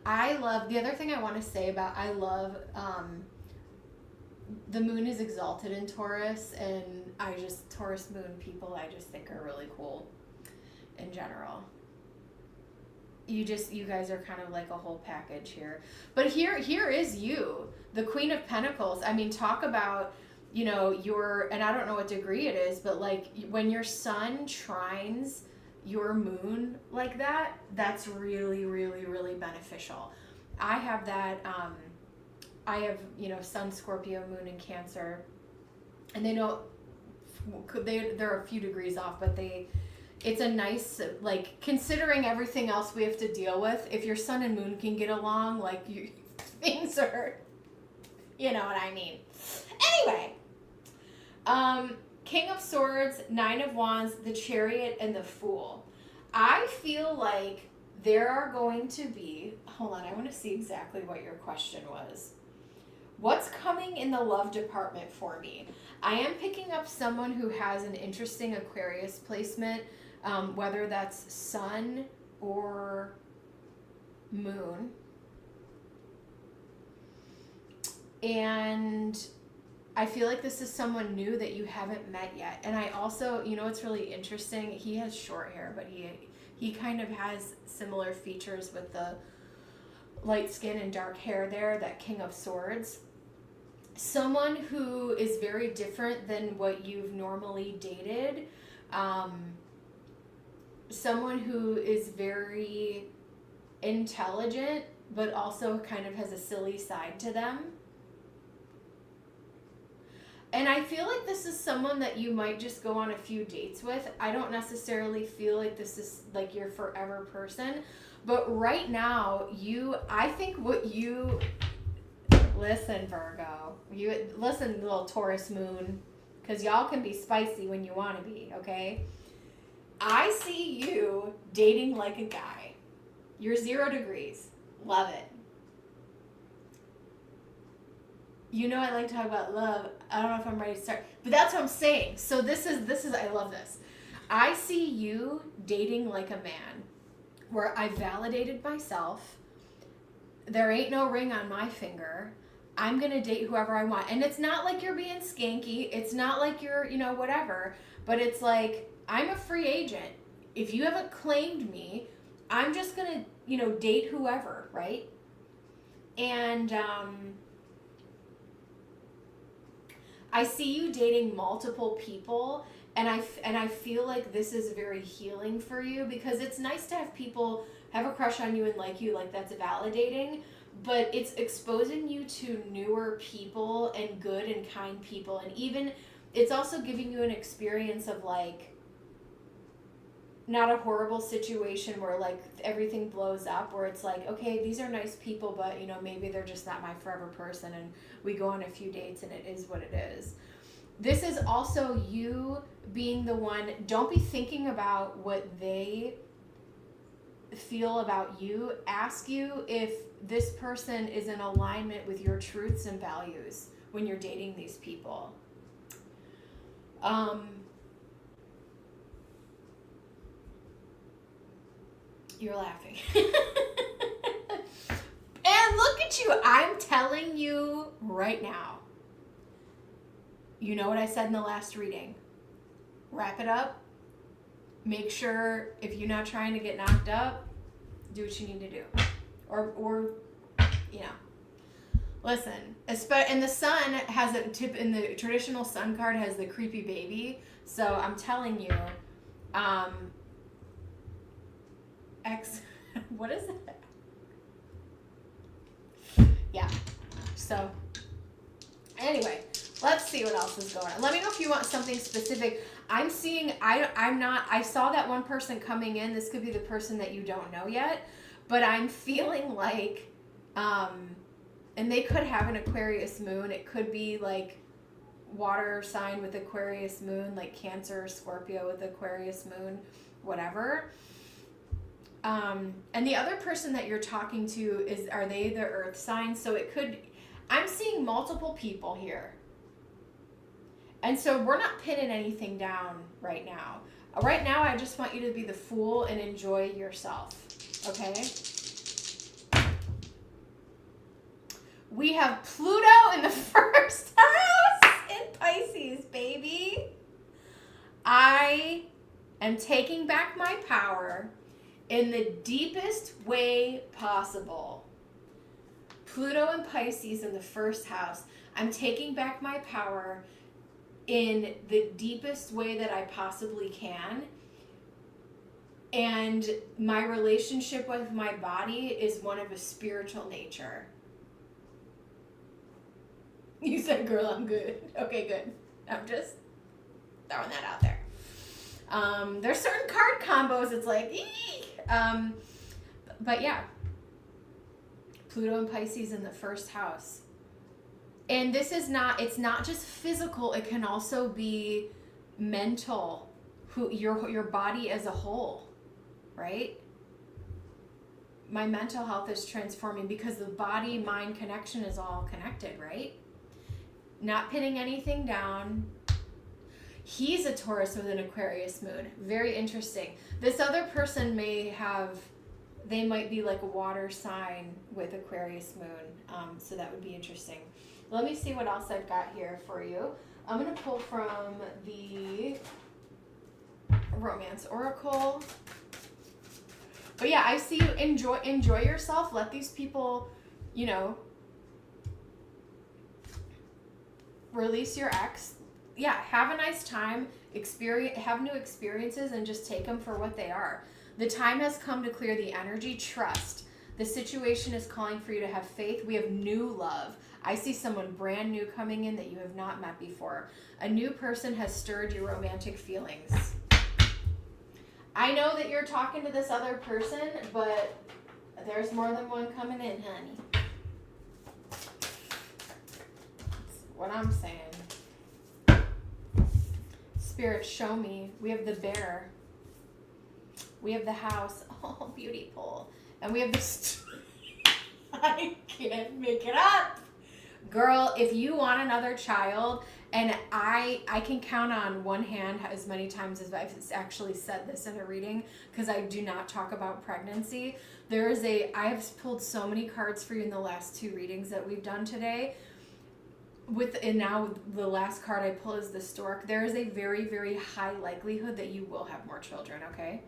I love, the other thing I want to say about, I love, the moon is exalted in Taurus, and Taurus moon people I just think are really cool in general. You guys are kind of like a whole package here. But here is you, the Queen of Pentacles. I mean, talk about, you know, and I don't know what degree it is, but like when your sun trines your moon like that, that's really, really, really beneficial. I have that, I have, you know, Sun, Scorpio, Moon, and Cancer, and they're a few degrees off, but it's a nice, like, considering everything else we have to deal with, if your Sun and Moon can get along, like, things are, you know what I mean. Anyway, King of Swords, Nine of Wands, the Chariot, and the Fool. I feel like there are going to be, hold on, I want to see exactly what your question was. What's coming in the love department for me? I am picking up someone who has an interesting Aquarius placement, whether that's Sun or Moon. And I feel like this is someone new that you haven't met yet. And I also, you know what's really interesting? He has short hair, but he kind of has similar features with the light skin and dark hair there, that King of Swords. Someone who is very different than what you've normally dated. Someone who is very intelligent, but also kind of has a silly side to them. And I feel like this is someone that you might just go on a few dates with. I don't necessarily feel like this is like your forever person. But right now, I think what you, listen, Virgo, listen, little Taurus moon, because y'all can be spicy when you want to be, okay? I see you dating like a guy. You're 0 degrees. Love it. You know I like to talk about love. I don't know if I'm ready to start, but that's what I'm saying. So this is I love this. I see you dating like a man, where I validated myself. There ain't no ring on my finger. I'm going to date whoever I want. And it's not like you're being skanky. It's not like you're, you know, whatever. But it's like, I'm a free agent. If you haven't claimed me, I'm just going to, you know, date whoever, right? And I see you dating multiple people, and I feel like this is very healing for you, because it's nice to have people have a crush on you and like you, like that's validating, but it's exposing you to newer people and good and kind people, and even it's also giving you an experience of like not a horrible situation where like everything blows up, where it's like, okay, these are nice people, but you know, maybe they're just not my forever person, and we go on a few dates and it is what it is. This is also you being the one. Don't be thinking about what they feel about you. Ask you if this person is in alignment with your truths and values when you're dating these people. You're laughing. And look at you. I'm telling you right now. You know what I said in the last reading. Wrap it up. Make sure if you're not trying to get knocked up, do what you need to do. Or you know. Listen, and the sun has a tip in the traditional sun card has the creepy baby. So I'm telling you, what is it? Yeah. So anyway, Let's see what else is going on. Let me know if you want something specific. I'm seeing, I saw that one person coming in. This could be the person that you don't know yet, but I'm feeling like, and they could have an Aquarius moon. It could be like water sign with Aquarius moon, like Cancer or Scorpio with Aquarius moon, whatever. And the other person that you're talking to are they the earth sign? So it could, I'm seeing multiple people here. And so we're not pinning anything down right now. Right now, I just want you to be the fool and enjoy yourself, okay? We have Pluto in the first house in Pisces, baby. I am taking back my power in the deepest way possible. Pluto and Pisces in the first house. I'm taking back my power in the deepest way that I possibly can. And my relationship with my body is one of a spiritual nature. You said, girl, I'm good. Okay, good. I'm just throwing that out there. There's certain card combos, it's like, eee! But yeah, Pluto and Pisces in the first house. And this is not, it's not just physical, it can also be mental, your body as a whole, right? My mental health is transforming because the body-mind connection is all connected, right? Not pinning anything down. He's a Taurus with an Aquarius moon. Very interesting. This other person they might be like a water sign with Aquarius moon. So that would be interesting. Let me see what else I've got here for you. I'm going to pull from the Romance Oracle. But yeah, I see you enjoy yourself. Let these people, release your ex. Yeah, have a nice time, have new experiences, and just take them for what they are. The time has come to clear the energy. Trust. The situation is calling for you to have faith. We have new love. I see someone brand new coming in that you have not met before. A new person has stirred your romantic feelings. I know that you're talking to this other person, but there's more than one coming in, honey. That's what I'm saying. Spirit, show me. We have the bear. We have the house. Oh, beautiful. And we have the I can't make it up. Girl, if you want another child, and I can count on one hand as many times as I've actually said this in a reading, because I do not talk about pregnancy. I have pulled so many cards for you in the last 2 readings that we've done today. And now the last card I pull is the stork. There is a very, very high likelihood that you will have more children, okay?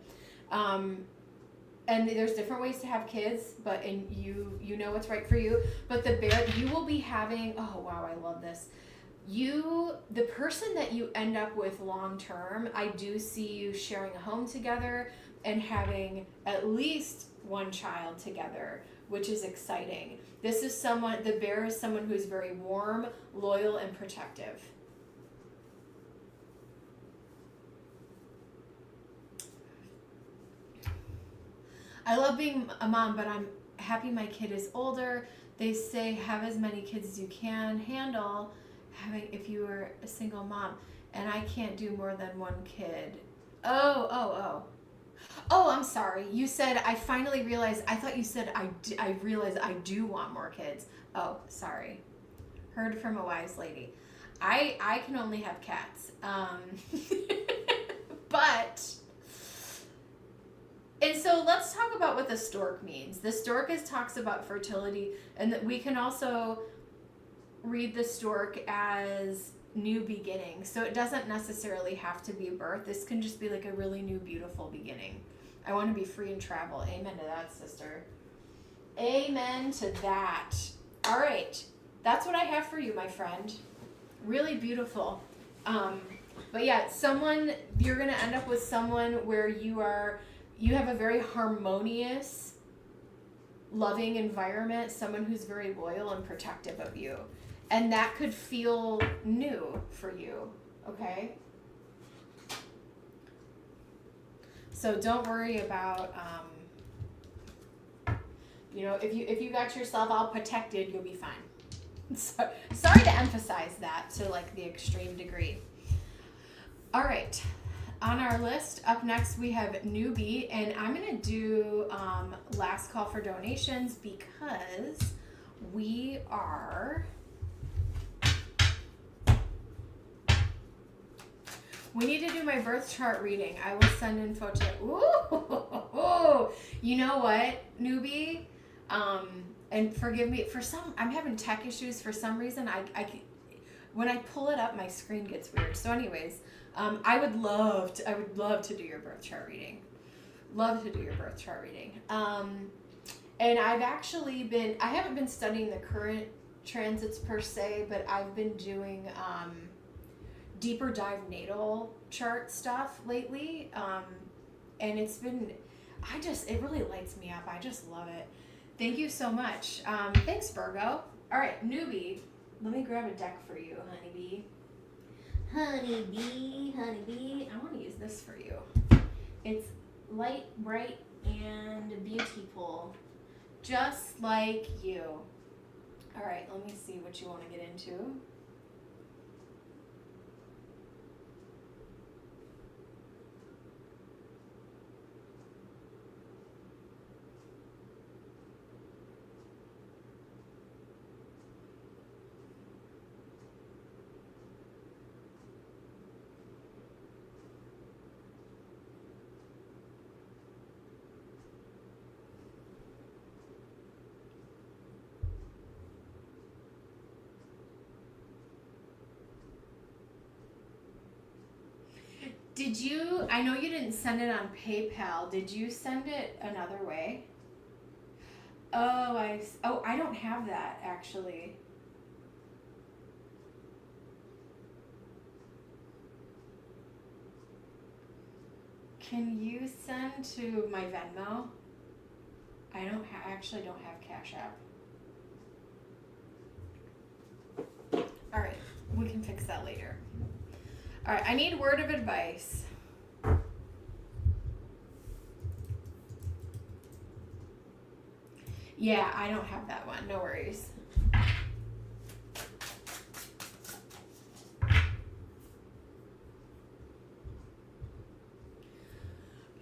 And there's different ways to have kids, and you know what's right for you. But the bear, you will be having, oh wow, I love this. The person that you end up with long term, I do see you sharing a home together and having at least one child together, which is exciting. The bear is someone who is very warm, loyal, and protective. I love being a mom, but I'm happy my kid is older. They say have as many kids as you can handle if you were a single mom, and I can't do more than one kid. Oh, I'm sorry. You said I finally realized. I thought you said I realized I do want more kids. Oh, sorry. Heard from a wise lady. I can only have cats. But... And so let's talk about what the stork means. The stork talks about fertility, and that we can also read the stork as new beginning. So it doesn't necessarily have to be a birth. This can just be like a really new, beautiful beginning. I want to be free and travel. Amen to that, sister. Amen to that. All right. That's what I have for you, my friend. Really beautiful. But yeah, you're going to end up with someone where you have a very harmonious, loving environment, someone who's very loyal and protective of you. And that could feel new for you, okay? So don't worry about, if you got yourself all protected, you'll be fine. So, sorry to emphasize that to like the extreme degree. All right, on our list, up next we have newbie, and I'm gonna do last call for donations because we need to do my birth chart reading. I will send info to, ooh, you know what, newbie? And forgive me for I'm having tech issues for some reason. When I pull it up, my screen gets weird. So anyways, I would love to do your birth chart reading. Love to do your birth chart reading. And I haven't been studying the current transits per se, but I've been doing, deeper dive natal chart stuff lately. And it really lights me up. I just love it. Thank you so much. Thanks, Virgo. All right, newbie. Let me grab a deck for you, honeybee. Honeybee. I want to use this for you. It's light, bright, and beautiful. Just like you. All right, let me see what you want to get into. I know you didn't send it on PayPal. Did you send it another way? I don't have that actually. Can you send to my Venmo? I actually don't have Cash App. All right, we can fix that later. All right, I need word of advice. Yeah, I don't have that one. No worries.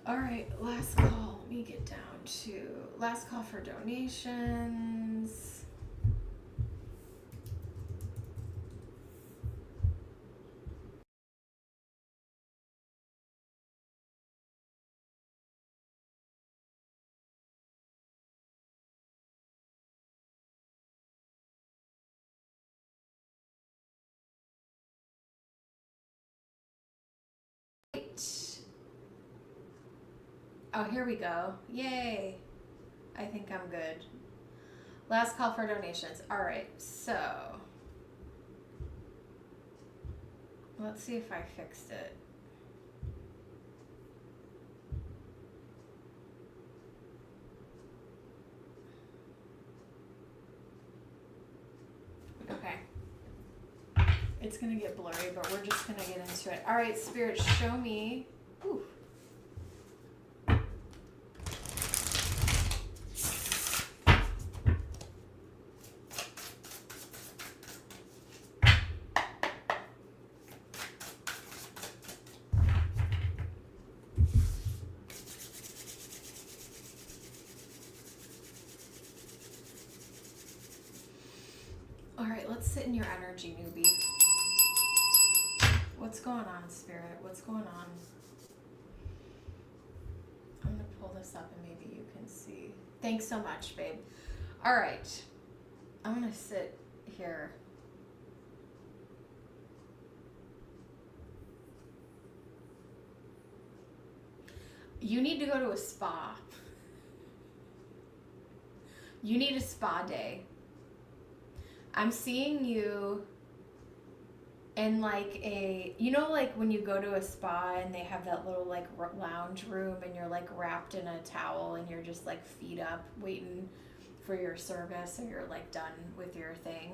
All right, last call. Let me get down to last call for donations. Oh, here we go. Yay. I think I'm good. Last call for donations. All right, so let's see if I fixed it. Okay. It's going to get blurry, but we're just going to get into it. All right, Spirit, show me. Ooh. All right, let's sit in your energy, newbie. What's going on, Spirit? What's going on? I'm going to pull this up and maybe you can see. Thanks so much, babe. All right. I'm going to sit here. You need to go to a spa. You need a spa day. I'm seeing you in like like when you go to a spa and they have that little like lounge room and you're like wrapped in a towel and you're just like feet up waiting for your service or you're like done with your thing.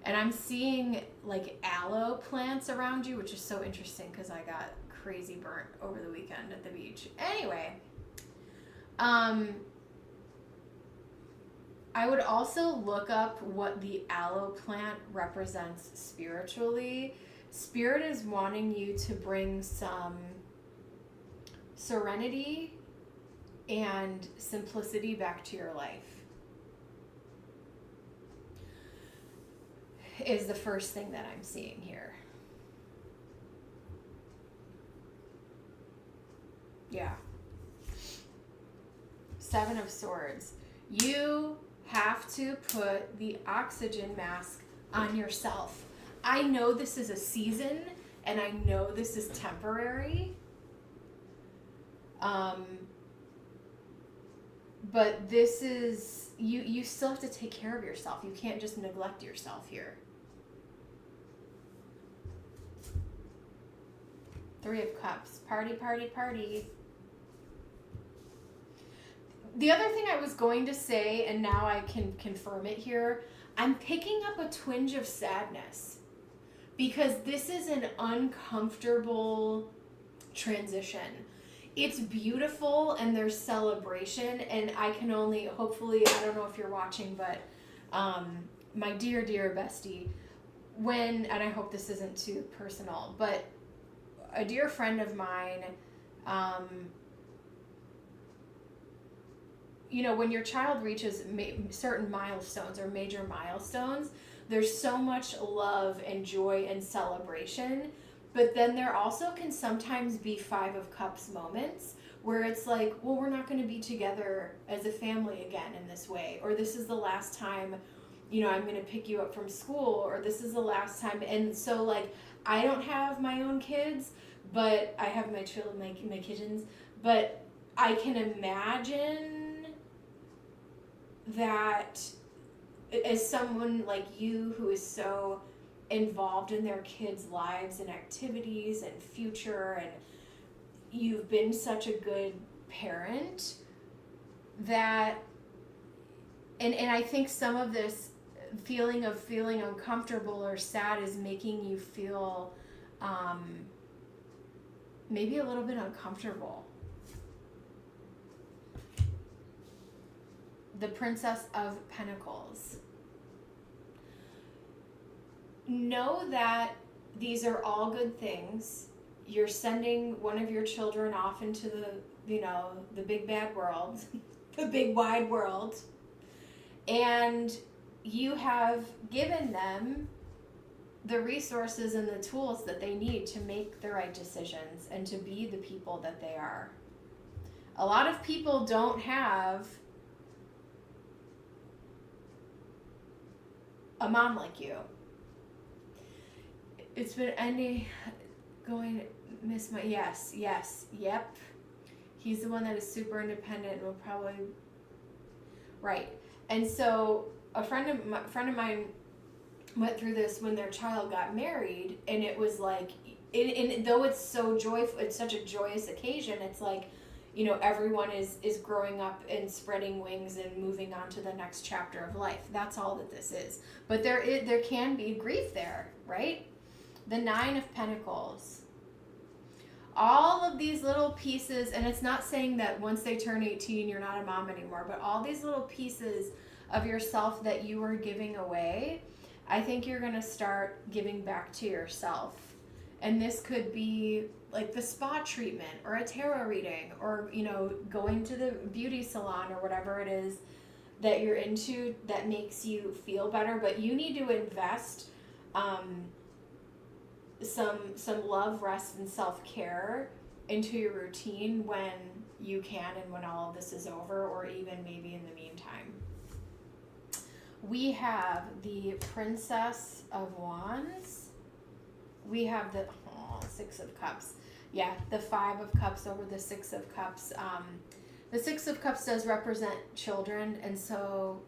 And I'm seeing like aloe plants around you, which is so interesting because I got crazy burnt over the weekend at the beach. Anyway, I would also look up what the aloe plant represents spiritually. Spirit is wanting you to bring some serenity and simplicity back to your life. Is the first thing that I'm seeing here. Yeah. 7 of Swords. You have to put the oxygen mask on yourself. I know this is a season, and I know this is temporary. But this is, you still have to take care of yourself. You can't just neglect yourself here. 3 of Cups. Party, party, party. The other thing I was going to say, and now I can confirm it here, I'm picking up a twinge of sadness because this is an uncomfortable transition. It's beautiful and there's celebration, and I can only, hopefully, I don't know if you're watching, but my dear, dear bestie, and I hope this isn't too personal, but a dear friend of mine, when your child reaches certain milestones or major milestones, there's so much love and joy and celebration. But then there also can sometimes be 5 of Cups moments where it's like, well, we're not going to be together as a family again in this way. Or this is the last time, I'm going to pick you up from school. Or this is the last time. And so, like, I don't have my own kids, but I have my children, my kittens. But I can imagine that as someone like you who is so involved in their kids' lives and activities and future, and you've been such a good parent that, and I think some of this feeling uncomfortable or sad is making you feel maybe a little bit uncomfortable. The Princess of Pentacles. Know that these are all good things. You're sending one of your children off into the big bad world, the big wide world, and you have given them the resources and the tools that they need to make the right decisions and to be the people that they are. A lot of people don't have a mom like you. It's been yep. He's the one that is super independent and will probably, right. And so a friend of mine went through this when their child got married, and it was like, and though it's so joyful, it's such a joyous occasion, it's like, everyone is growing up and spreading wings and moving on to the next chapter of life. That's all that this is. But there can be grief there, right? The 9 of Pentacles. All of these little pieces, and it's not saying that once they turn 18, you're not a mom anymore, but all these little pieces of yourself that you were giving away, I think you're going to start giving back to yourself. And this could be like the spa treatment or a tarot reading or, going to the beauty salon or whatever it is that you're into that makes you feel better. But you need to invest some love, rest, and self-care into your routine when you can and when all of this is over, or even maybe in the meantime. We have the Princess of Wands. We have the 6 of Cups. Yeah, the 5 of Cups over the 6 of Cups. The 6 of Cups does represent children, and so,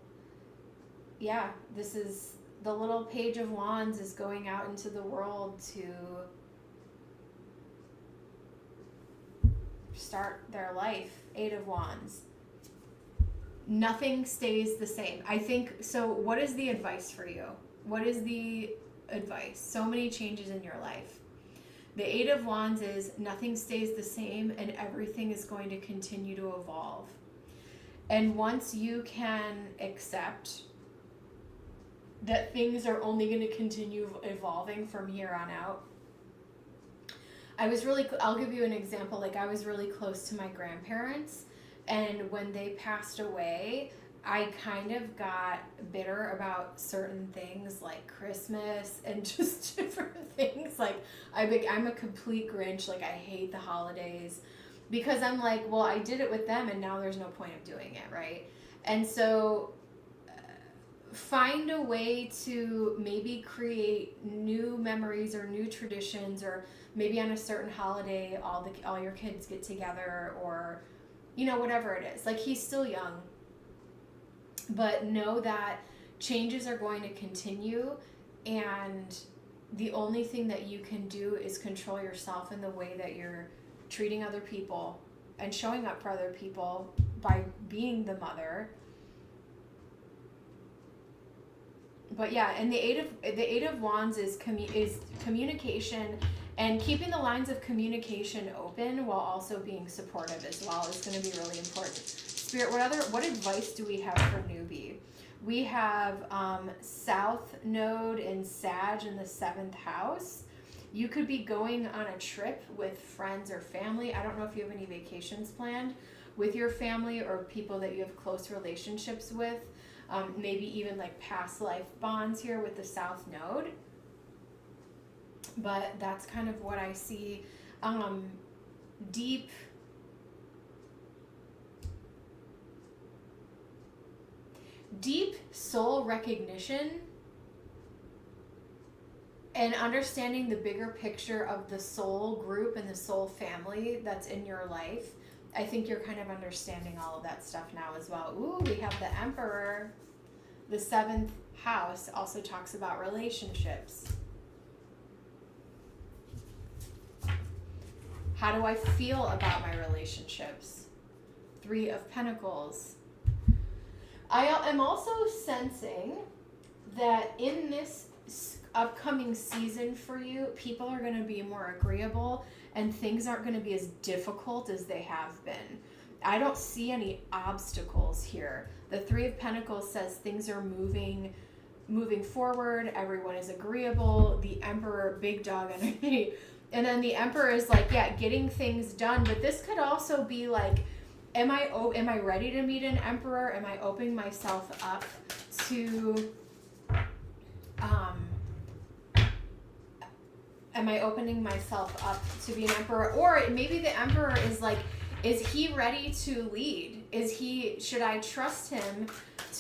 yeah, this is the little Page of Wands is going out into the world to start their life. 8 of Wands. Nothing stays the same. I think, so what is the advice for you? What is the advice? So many changes in your life. The Eight of Wands is nothing stays the same and everything is going to continue to evolve. And once you can accept that things are only going to continue evolving from here on out. I'll give you an example. Like, I was really close to my grandparents, and when they passed away, I kind of got bitter about certain things like Christmas and just different things. Like, I'm a complete Grinch. Like, I hate the holidays because I'm like, well, I did it with them and now there's no point of doing it, right? And so find a way to maybe create new memories or new traditions, or maybe on a certain holiday all your kids get together, or whatever it is. Like, he's still young, but know that changes are going to continue, and the only thing that you can do is control yourself in the way that you're treating other people and showing up for other people by being the mother. But yeah, and the Eight of Wands is communication, and keeping the lines of communication open while also being supportive as well is going to be really important. Spirit, what advice do we have for newbie? We have South Node in Sag in the 7th house. You could be going on a trip with friends or family. I don't know if you have any vacations planned with your family or people that you have close relationships with. Maybe even like past life bonds here with the South Node. But that's kind of what I see. Deep soul recognition and understanding the bigger picture of the soul group and the soul family that's in your life. I think you're kind of understanding all of that stuff now as well. Ooh, we have the Emperor. The 7th house also talks about relationships. How do I feel about my relationships? 3 of Pentacles. I am also sensing that in this upcoming season for you, people are going to be more agreeable and things aren't going to be as difficult as they have been. I don't see any obstacles here. The 3 of Pentacles says things are moving forward. Everyone is agreeable. The Emperor, big dog energy. And then the Emperor is like, yeah, getting things done. But this could also be like, am I ready to meet an Emperor? Am I opening myself up to be an Emperor? Or maybe the Emperor is like, is he ready to lead? Should I trust him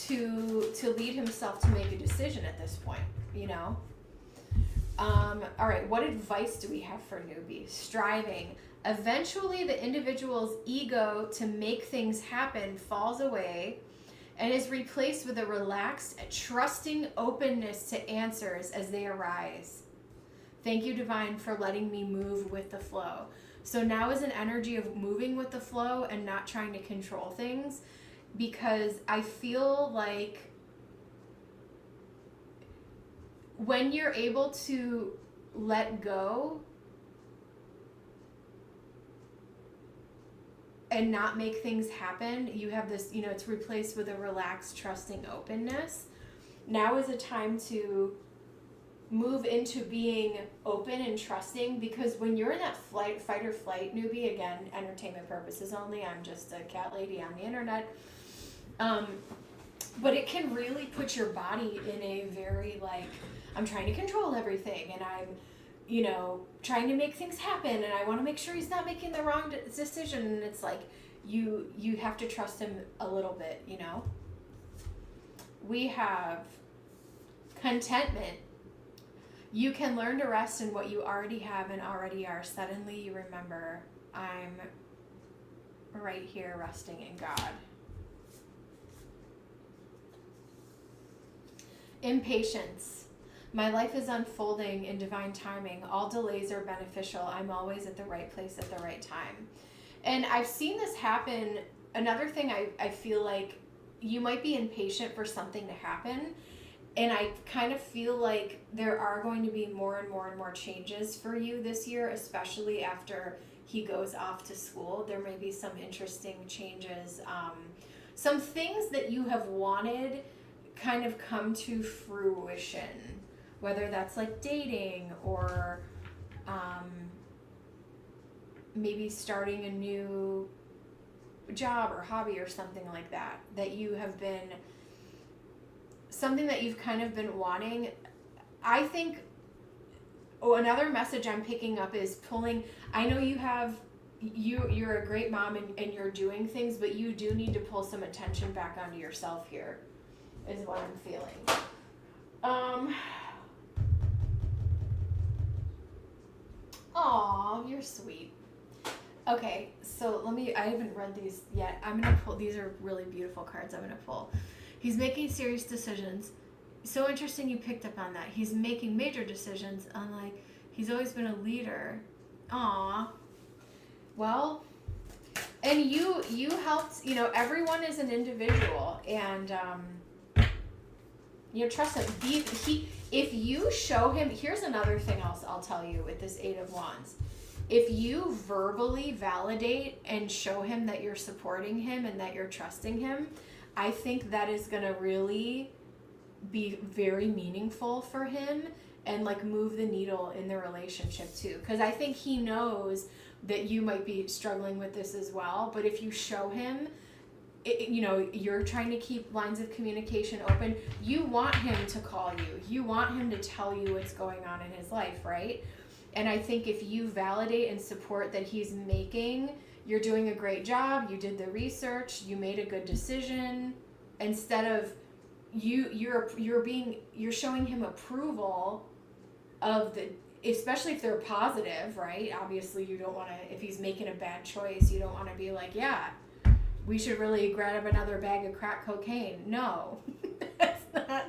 to lead himself to make a decision at this point, All right, what advice do we have for newbies? Striving. Eventually, the individual's ego to make things happen falls away and is replaced with a relaxed, trusting openness to answers as they arise. Thank you, Divine, for letting me move with the flow. So now is an energy of moving with the flow and not trying to control things, because I feel like when you're able to let go and not make things happen, you have this, it's replaced with a relaxed, trusting openness. Now is a time to move into being open and trusting, because when you're in that fight or flight, newbie, again, entertainment purposes only, I'm just a cat lady on the internet, but it can really put your body in a very like, I'm trying to control everything, and I'm trying to make things happen, and I want to make sure he's not making the wrong decision, and it's like you have to trust him a little bit. We have contentment. You can learn to rest in what you already have and already are. Suddenly you remember, I'm right here resting in God. Impatience. My life is unfolding in divine timing. All delays are beneficial. I'm always at the right place at the right time. And I've seen this happen. Another thing I feel like you might be impatient for something to happen, And I kind of feel like there are going to be more and more and more changes for you this year, especially after he goes off to school. There may be some interesting changes. Some things that you have wanted kind of come to fruition, whether that's like dating or maybe starting a new job or hobby or something like that, that you have been, something that you've kind of been wanting. I think, another message I'm picking up is pulling, I know you're a great mom and you're doing things, but you do need to pull some attention back onto yourself here, is what I'm feeling. Aw, you're sweet. Okay, so I haven't read these yet. I'm going to pull, these are really beautiful cards I'm going to pull. He's making serious decisions. So interesting you picked up on that. He's making major decisions. Unlike, he's always been a leader. Aw. Well, and you helped, everyone is an individual, and, trust him. If you show him, here's another thing I'll tell you with this Eight of Wands. If you verbally validate and show him that you're supporting him and that you're trusting him, I think that is going to really be very meaningful for him and like move the needle in the relationship too. Because I think he knows that you might be struggling with this as well. But if you show him, you're trying to keep lines of communication open. You want him to call you. You want him to tell you what's going on in his life, right? And I think if you validate and support that he's you're doing a great job, you did the research, you made a good decision, instead of you're showing him approval of especially if they're positive, right? Obviously you don't want to, if he's making a bad choice, you don't want to be like, yeah, we should really grab another bag of crack cocaine. No, that's not.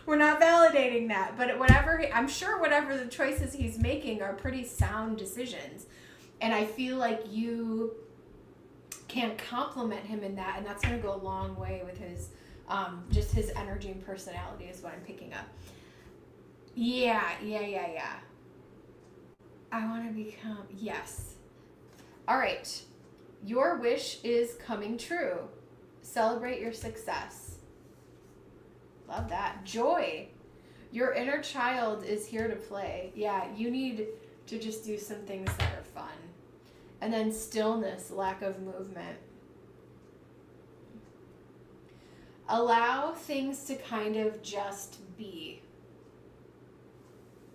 We're not validating that, but I'm sure whatever the choices he's making are pretty sound decisions. And I feel like you can compliment him in that, and that's going to go a long way with his, just his energy and personality is what I'm picking up. Yeah. I want to become, yes. All right. Your wish is coming true. Celebrate your success. Love that. Joy. Your inner child is here to play. Yeah, you need to just do some things that are fun. And then stillness, lack of movement. Allow things to kind of just be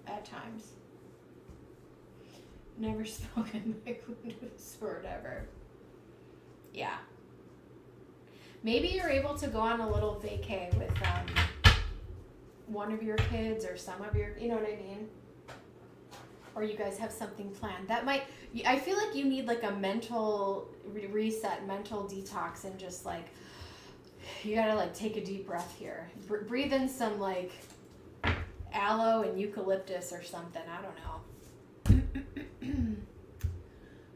at times. Never spoken my Kundus or whatever. Yeah. Maybe you're able to go on a little vacay with one of your kids or some of your, you know what I mean? Or you guys have something planned. I feel like you need like a mental reset, mental detox, and just like, you gotta like take a deep breath here. Breathe in some like aloe and eucalyptus or something. I don't know.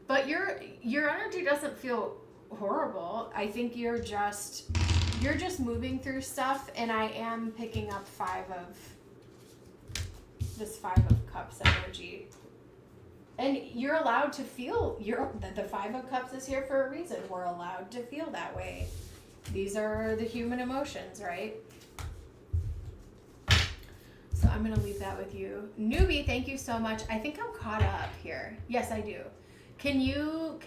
But your energy doesn't feel horrible. I think you're just moving through stuff, and I am picking up this Five of Cups energy. And you're allowed to feel the Five of Cups is here for a reason. We're allowed to feel that way. These are the human emotions, right? So I'm going to leave that with you. Newbie, thank you so much. I think I'm caught up here. Yes, I do. Can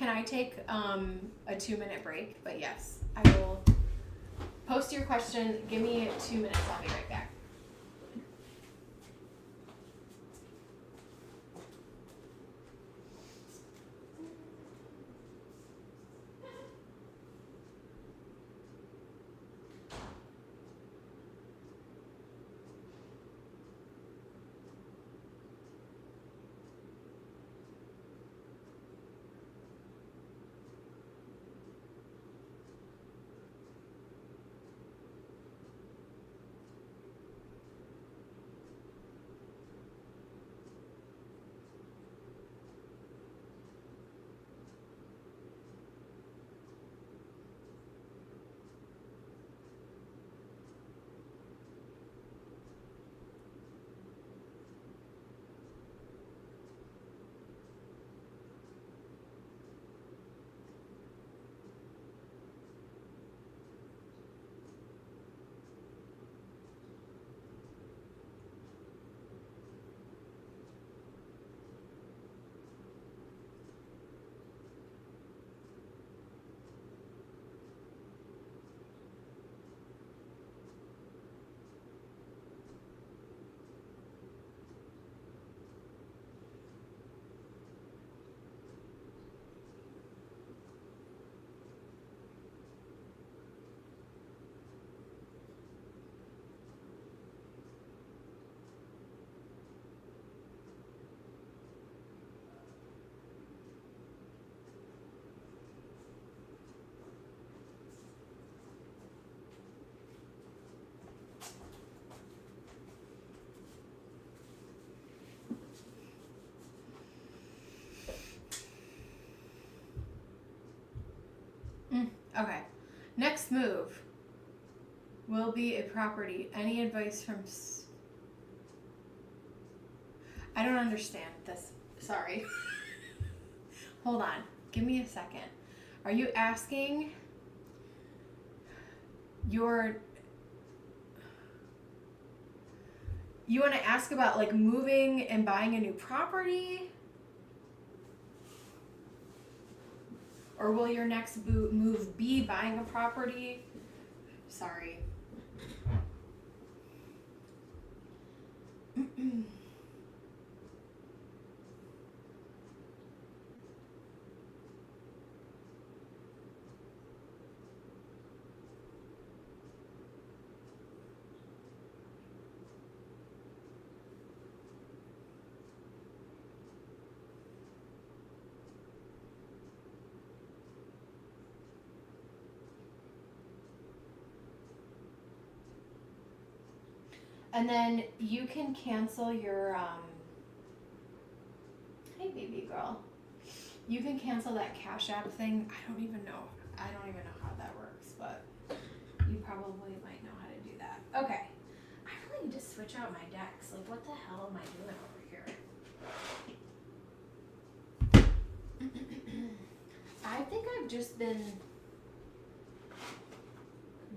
I take a 2-minute break? But yes, I will post your question. Give me 2 minutes. I'll be right back. Okay. Next move will be a property. Any advice from... I don't understand this. Sorry. Hold on. Give me a second. Are you asking your... You want to ask about like moving and buying a new property? Or will your next move be buying a property? Sorry. And then you can cancel your, hey baby girl. You can cancel that Cash App thing. I don't even know how that works, but you probably might know how to do that. Okay. I really need to switch out my decks. Like, what the hell am I doing over here? I think I've just been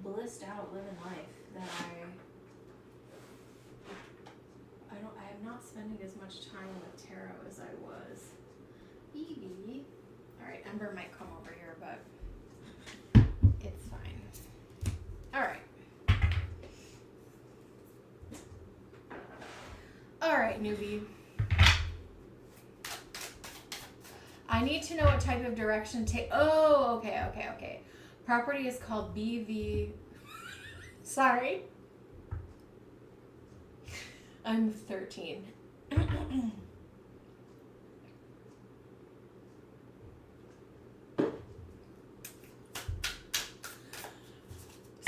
blissed out living life that I'm not spending as much time with tarot as I was. Evie. Alright, Ember might come over here, but it's fine. Alright. Alright, newbie. I need to know what type of direction take. Oh, okay. Property is called BV. Sorry. I'm 13.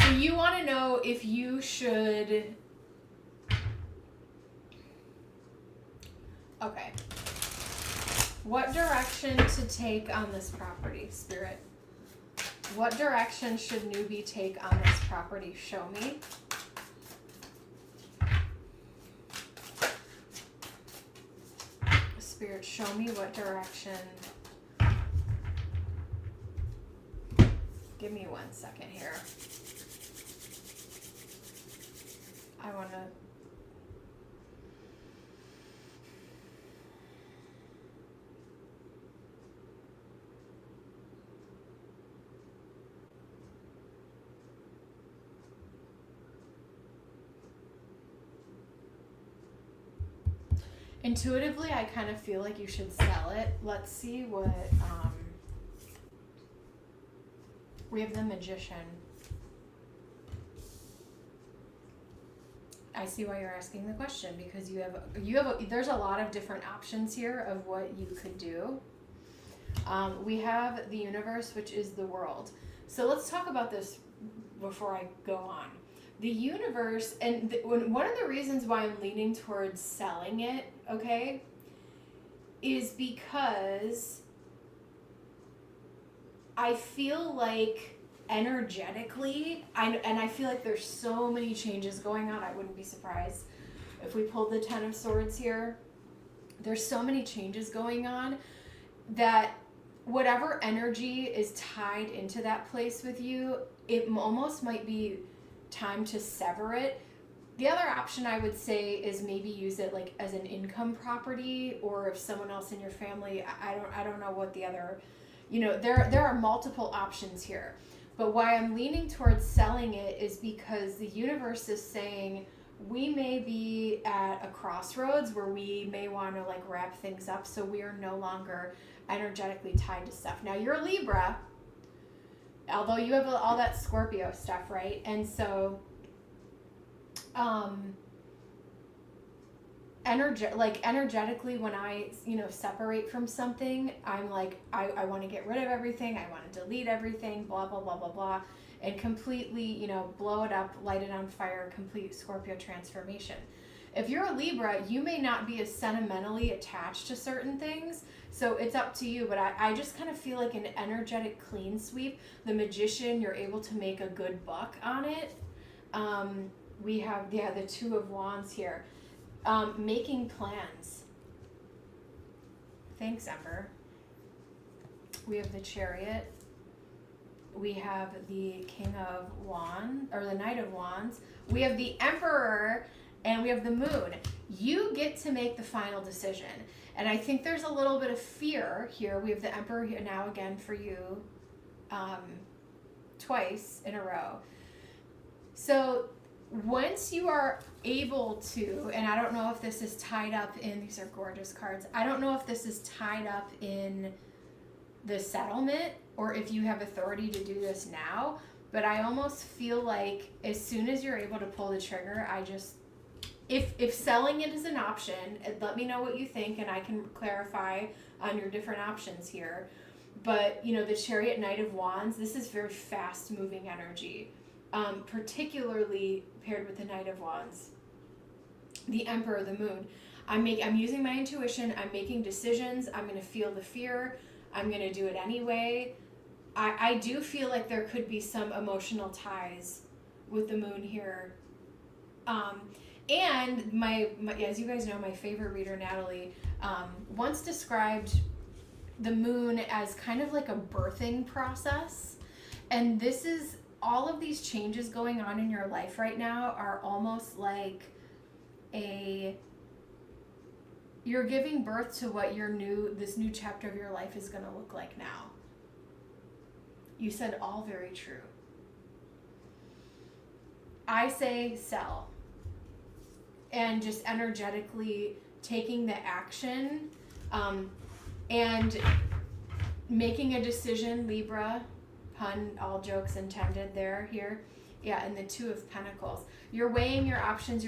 So you want to know if you should... Okay. What direction to take on this property, Spirit? What direction should newbie take on this property? Show me. Spirit, show me what direction. Give me 1 second here. I want to... Intuitively, I kind of feel like you should sell it. Let's see what, we have the Magician. I see why you're asking the question, because there's a lot of different options here of what you could do. We have the universe, which is the world. So let's talk about this before I go on. The universe, and one of the reasons why I'm leaning towards selling it, okay, is because I feel like energetically, I feel like there's so many changes going on. I wouldn't be surprised if we pulled the Ten of Swords here. There's so many changes going on that whatever energy is tied into that place with you, it almost might be time to sever it. The other option I would say is maybe use it like as an income property, or if someone else in your family, I don't know what the other, there are multiple options here. But why I'm leaning towards selling it is because the universe is saying we may be at a crossroads where we may want to like wrap things up, so we are no longer energetically tied to stuff. Now you're a Libra, although you have all that Scorpio stuff, right? And so, energetically, when I, separate from something, I'm like, I want to get rid of everything. I want to delete everything, blah, blah, blah, blah, blah, and completely, blow it up, light it on fire, complete Scorpio transformation. If you're a Libra, you may not be as sentimentally attached to certain things, so it's up to you. But I just kind of feel like an energetic clean sweep. The Magician, you're able to make a good buck on it. We have, the Two of Wands here. Making plans. Thanks, Ember. We have the Chariot. We have the King of Wands, or the Knight of Wands. We have the Emperor, and we have the Moon. You get to make the final decision. And I think there's a little bit of fear here. We have the Emperor here now again for you, twice in a row. So once you are able to, and I don't know if this is tied up in, these are gorgeous cards. I don't know if this is tied up in the settlement or if you have authority to do this now, but I almost feel like as soon as you're able to pull the trigger, if selling it is an option, let me know what you think and I can clarify on your different options here. But, the Chariot, Knight of Wands, this is very fast moving energy, particularly paired with the Knight of Wands. The Emperor, the Moon. I'm using my intuition. I'm making decisions. I'm going to feel the fear. I'm going to do it anyway. I do feel like there could be some emotional ties with the Moon here. And my as you guys know, my favorite reader, Natalie, once described the Moon as kind of like a birthing process. And this is, all of these changes going on in your life right now are almost like you're giving birth to what this new chapter of your life is going to look like now. You said all very true. I say sell. And just energetically taking the action and making a decision, Libra, pun, all jokes intended here. Yeah, and the Two of Pentacles. You're weighing your options,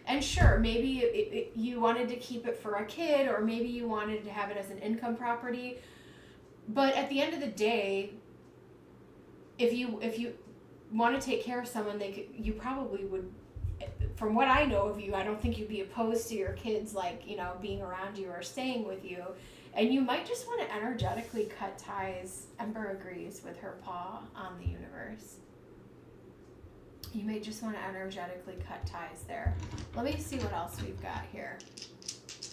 and sure, maybe you wanted to keep it for a kid, or maybe you wanted to have it as an income property. But at the end of the day, if you want to take care of someone, you probably would, from what I know of you, I don't think you'd be opposed to your kids, being around you or staying with you. And you might just want to energetically cut ties. Ember agrees with her paw on the universe. You may just want to energetically cut ties there. Let me see what else we've got here.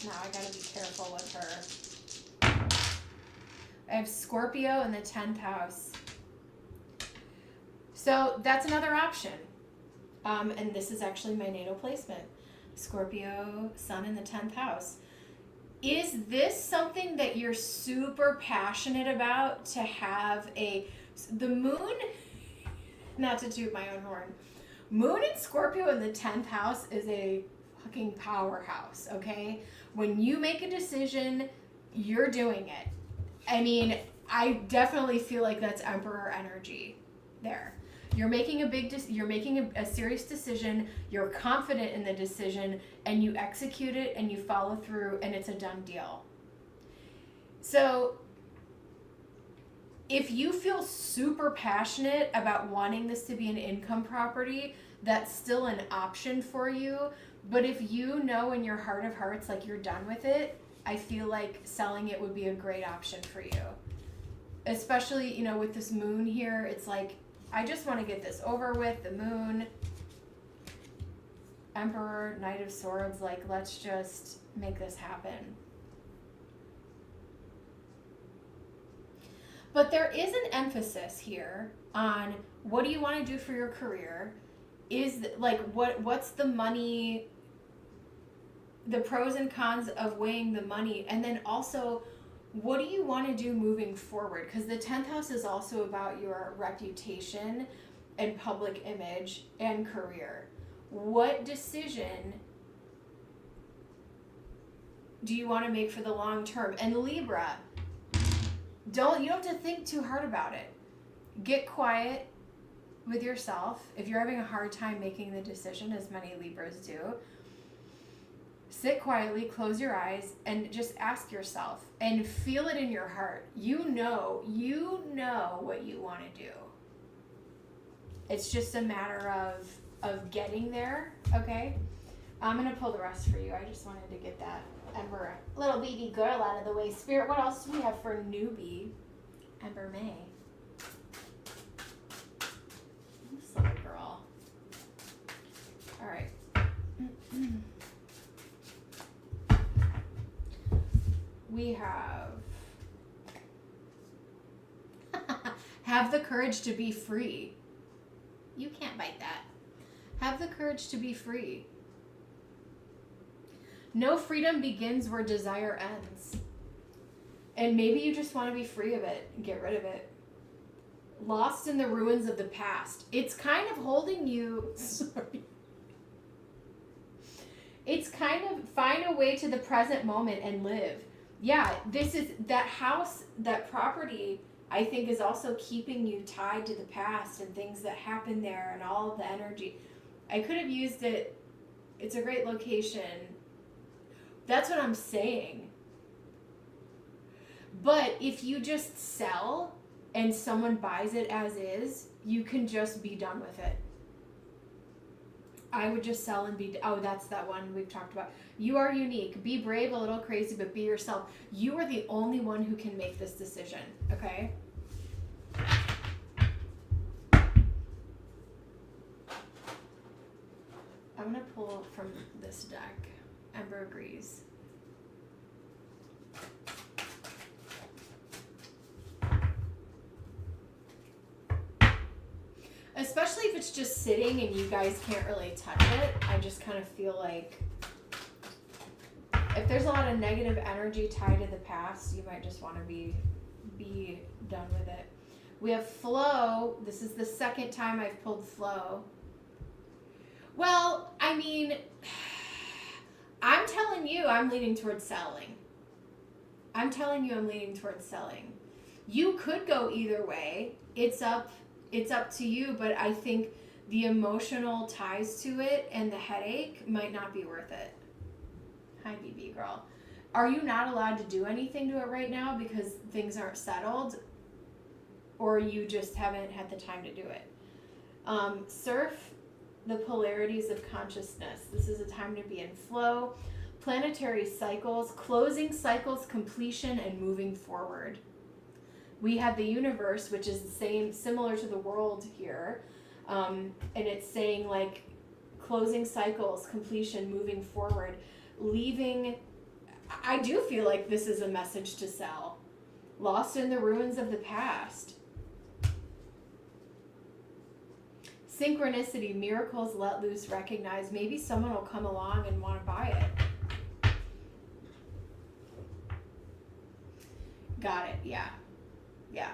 Now I gotta be careful with her. I have Scorpio in the 10th house. So that's another option. And this is actually my natal placement. Scorpio, Sun in the 10th house. Is this something that you're super passionate about, to have the Moon, not to toot my own horn, Moon and Scorpio in the 10th house is a fucking powerhouse, okay? When you make a decision, you're doing it. I mean, I definitely feel like that's Emperor energy there. You're making a serious decision, you're confident in the decision, and you execute it and you follow through, and it's a done deal. So if you feel super passionate about wanting this to be an income property, that's still an option for you. But if you know in your heart of hearts, like, you're done with it, I feel like selling it would be a great option for you. Especially, with this Moon here, it's like, I just want to get this over with. The Moon, Emperor, Knight of Swords, like, let's just make this happen. But there is an emphasis here on what do you want to do for your career? What's the money, the pros and cons of weighing the money, and then also, what do you want to do moving forward? Because the 10th house is also about your reputation and public image and career. What decision do you want to make for the long term? And Libra, you don't have to think too hard about it. Get quiet with yourself. If you're having a hard time making the decision, as many Libras do, sit quietly, close your eyes, and just ask yourself and feel it in your heart. You know what you want to do. It's just a matter of getting there, okay? I'm going to pull the rest for you. I just wanted to get that Ember little baby girl out of the way. Spirit, what else do we have for newbie? Ember May. This little girl. All right. We have the courage to be free. You can't bite that. Have the courage to be free. No freedom begins where desire ends. And maybe you just want to be free of it and get rid of it. Lost in the ruins of the past. It's kind of holding you... Sorry. It's kind of find a way to the present moment and live. Yeah, this is... That house, that property, I think is also keeping you tied to the past and things that happened there and all of the energy. I could have used it. It's a great location. That's what I'm saying. But if you just sell and someone buys it as is, you can just be done with it. I would just sell and be... Oh, that's that one we've talked about. You are unique. Be brave, a little crazy, but be yourself. You are the only one who can make this decision, okay? I'm going to pull from this deck. Ember agrees. Especially if it's just sitting and you guys can't really touch it. I just kind of feel like if there's a lot of negative energy tied to the past, you might just want to be done with it. We have flow. This is the second time I've pulled flow. Well, I mean, I'm telling you I'm leaning towards selling. I'm telling you I'm leaning towards selling. You could go either way. It's up to you, but I think the emotional ties to it and the headache might not be worth it. Hi, BB girl. Are you not allowed to do anything to it right now because things aren't settled? Or you just haven't had the time to do it? Surf the polarities of consciousness. This is a time to be in flow. Planetary cycles, closing cycles, completion, and moving forward. We have the universe, which is the same, similar to the world here. And it's saying like closing cycles, completion, moving forward, leaving. I do feel like this is a message to sell. Lost in the ruins of the past. Synchronicity, miracles let loose, recognize. Maybe someone will come along and want to buy it. Got it, yeah. Yeah.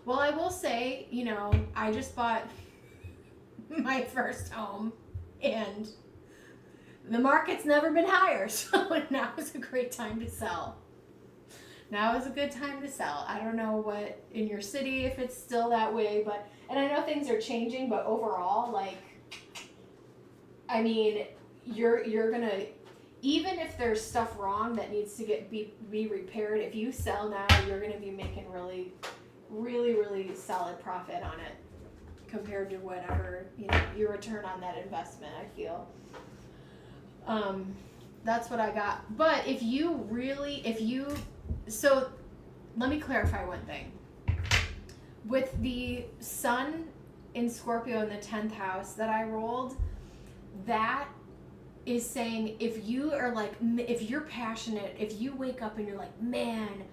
Well, I will say, you know, I just bought my first home and the market's never been higher. So now is a great time to sell. Now is a good time to sell. I don't know what in your city, if it's still that way, but, and I know things are changing, but overall, like, I mean, you're gonna, even if there's stuff wrong that needs to be repaired, if you sell now, you're gonna be making really solid profit on it compared to whatever, you know, your return on that investment, I feel. That's what I got. But so let me clarify one thing. With the sun in Scorpio in the 10th house that I rolled, that is saying if you are like, if you're passionate, if you wake up and you're like, man,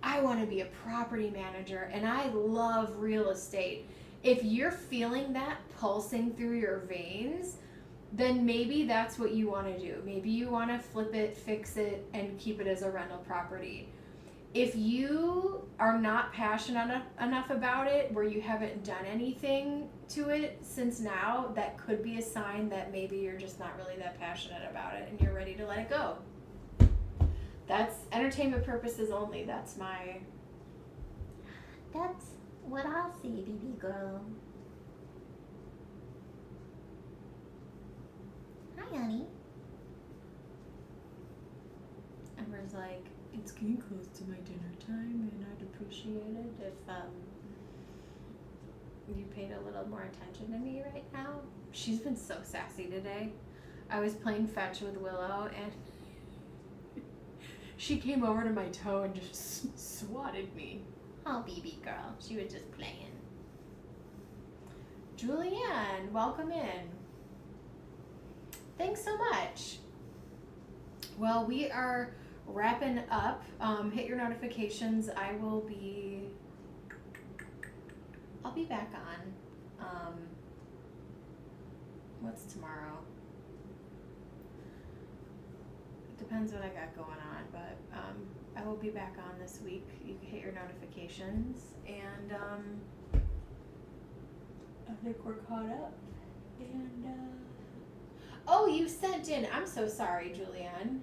I want to be a property manager and I love real estate. If you're feeling that pulsing through your veins, then maybe that's what you want to do. Maybe you want to flip it, fix it, and keep it as a rental property. If you are not passionate enough about it, where you haven't done anything to it since now, that could be a sign that maybe you're just not really that passionate about it and you're ready to let it go. That's entertainment purposes only. That's what I'll see, BB girl. Hi, honey. Ember's like, it's getting close to my dinner time and I'd appreciate it if you paid a little more attention to me right now. She's been so sassy today. I was playing fetch with Willow, and she came over to my toe and just swatted me. Oh, BB girl. She was just playing. Julianne, welcome in. Thanks so much. Well, we are wrapping up. Hit your notifications. I'll be back on. What's tomorrow? Depends what I got going on, but I will be back on this week. You can hit your notifications, and I think we're caught up. And oh, you sent in. I'm so sorry, Julianne.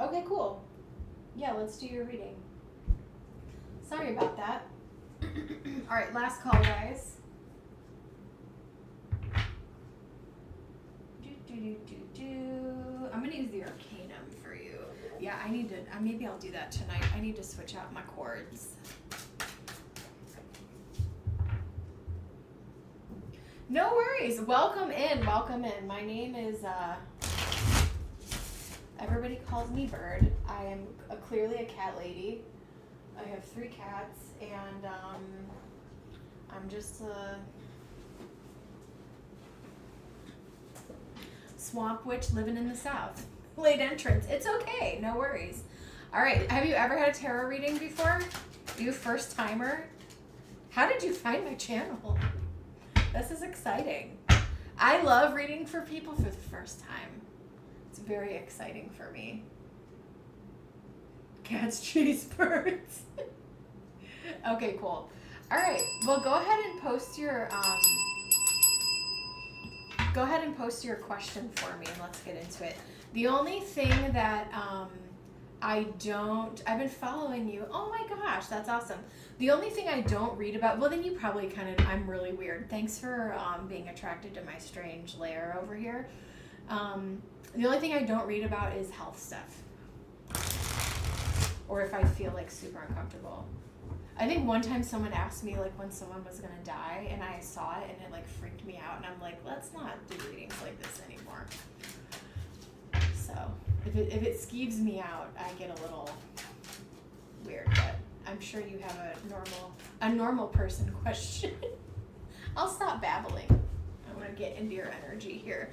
Okay, cool. Yeah, let's do your reading. Sorry about that. All right, last call, guys. I'm gonna use the Arcanum for you. Yeah, I need to. Maybe I'll do that tonight. I need to switch out my chords. No worries. Welcome in. Welcome in. My name is. Everybody calls me Bird. I am clearly a cat lady. I have 3 cats, and I'm just a swamp witch living in the South. Late entrance. It's okay. No worries. All right. Have you ever had a tarot reading before? You first timer? How did you find my channel? This is exciting. I love reading for people for the first time. It's very exciting for me. Cats chase birds. Okay, cool. All right. Well, go ahead and post your question for me, and let's get into it. The only thing that I've been following you. Oh my gosh, that's awesome. The only thing I don't read about, well, then you probably I'm really weird. Thanks for being attracted to my strange lair over here. The only thing I don't read about is health stuff. Or if I feel like super uncomfortable. I think one time someone asked me like when someone was gonna die, and I saw it and it like freaked me out, and I'm like, let's not do readings like this anymore. So if it skeeves me out, I get a little weird, but I'm sure you have a normal person question. I'll stop babbling. I want to get into your energy here.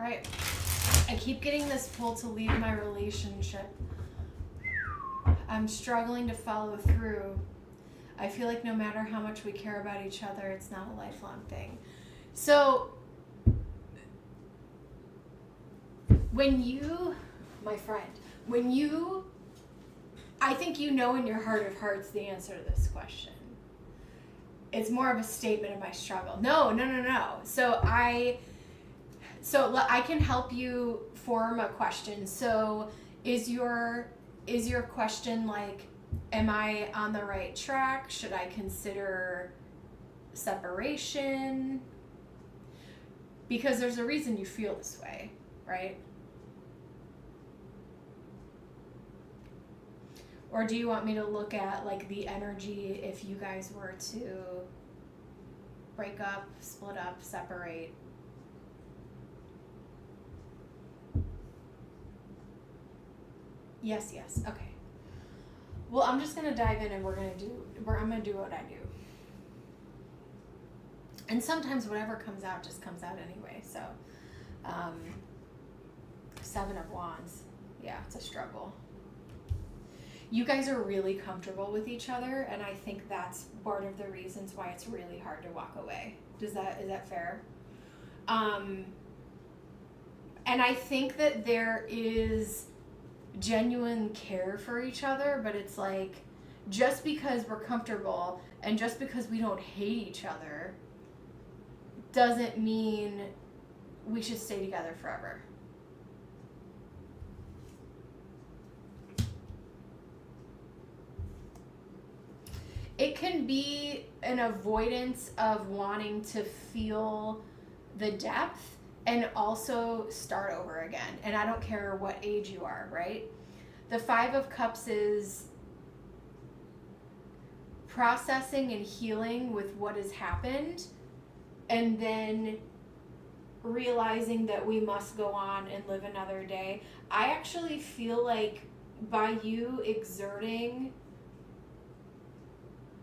All right, I keep getting this pull to leave my relationship. I'm struggling to follow through. I feel like no matter how much we care about each other, it's not a lifelong thing. So, when you, my friend, I think you know in your heart of hearts the answer to this question. It's more of a statement of my struggle. No. So I can help you form a question. So is your question like, am I on the right track? Should I consider separation? Because there's a reason you feel this way, right? Or do you want me to look at like the energy if you guys were to break up, split up, separate? Yes, yes. Okay. Well, I'm just gonna dive in and I'm gonna do what I do. And sometimes whatever comes out just comes out anyway. So, 7 of Wands. Yeah, it's a struggle. You guys are really comfortable with each other, and I think that's part of the reasons why it's really hard to walk away. Is that fair? And I think that there is genuine care for each other, but it's like, just because we're comfortable and just because we don't hate each other doesn't mean we should stay together forever. It can be an avoidance of wanting to feel the depth and also start over again. And I don't care what age you are, right? The 5 of Cups is processing and healing with what has happened, and then realizing that we must go on and live another day. I actually feel like by you exerting,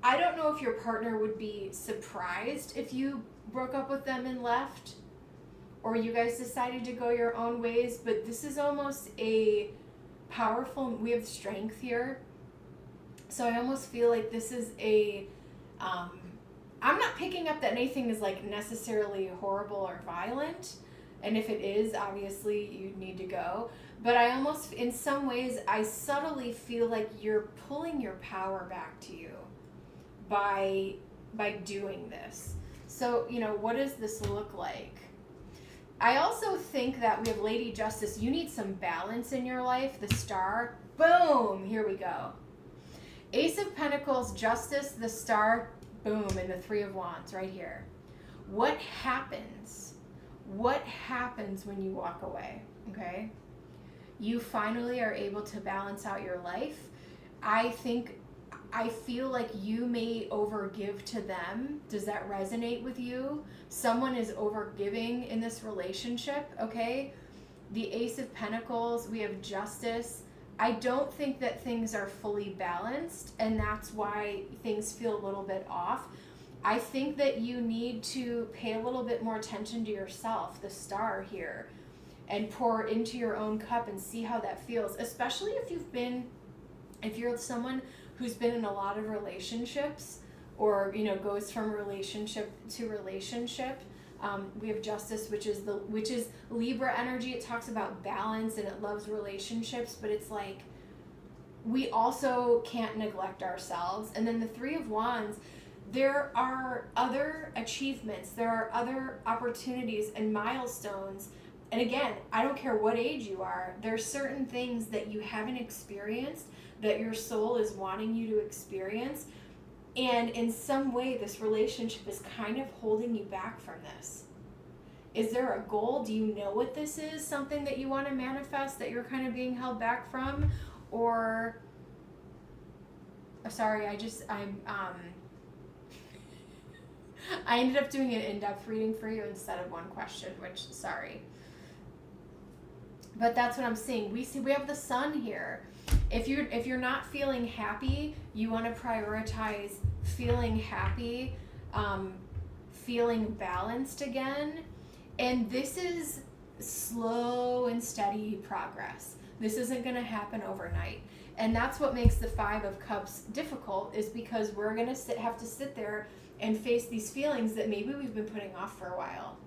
I don't know if your partner would be surprised if you broke up with them and left, or you guys decided to go your own ways, but this is almost a powerful, we have strength here. So I almost feel like this is a, I'm not picking up that anything is like necessarily horrible or violent. And if it is, obviously you need to go. But I almost, in some ways, I subtly feel like you're pulling your power back to you by doing this. So, what does this look like? I also think that we have Lady Justice. You need some balance in your life. The Star. Boom! Here we go. Ace of Pentacles, Justice, the Star, boom, and the 3 of Wands right here. What happens? What happens when you walk away? Okay? You finally are able to balance out your life. I feel like you may overgive to them. Does that resonate with you? Someone is overgiving in this relationship, okay? The Ace of Pentacles, we have Justice. I don't think that things are fully balanced, and that's why things feel a little bit off. I think that you need to pay a little bit more attention to yourself, the Star here, and pour into your own cup and see how that feels, especially if you're someone who's been in a lot of relationships, or goes from relationship to relationship. We have Justice, which is Libra energy. It talks about balance and it loves relationships, but it's like we also can't neglect ourselves. And then the 3 of Wands, there are other achievements, there are other opportunities and milestones. And again, I don't care what age you are, there's certain things that you haven't experienced that your soul is wanting you to experience. And in some way, this relationship is kind of holding you back from this. Is there a goal? Do you know what this is? Something that you want to manifest that you're kind of being held back from? Or, sorry, I ended up doing an in-depth reading for you instead of one question, which, sorry. But that's what I'm seeing. We have the Sun here. If you're not feeling happy, you want to prioritize feeling happy, feeling balanced again. And this is slow and steady progress. This isn't going to happen overnight. And that's what makes the 5 of Cups difficult, is because we're going to have to sit there and face these feelings that maybe we've been putting off for a while.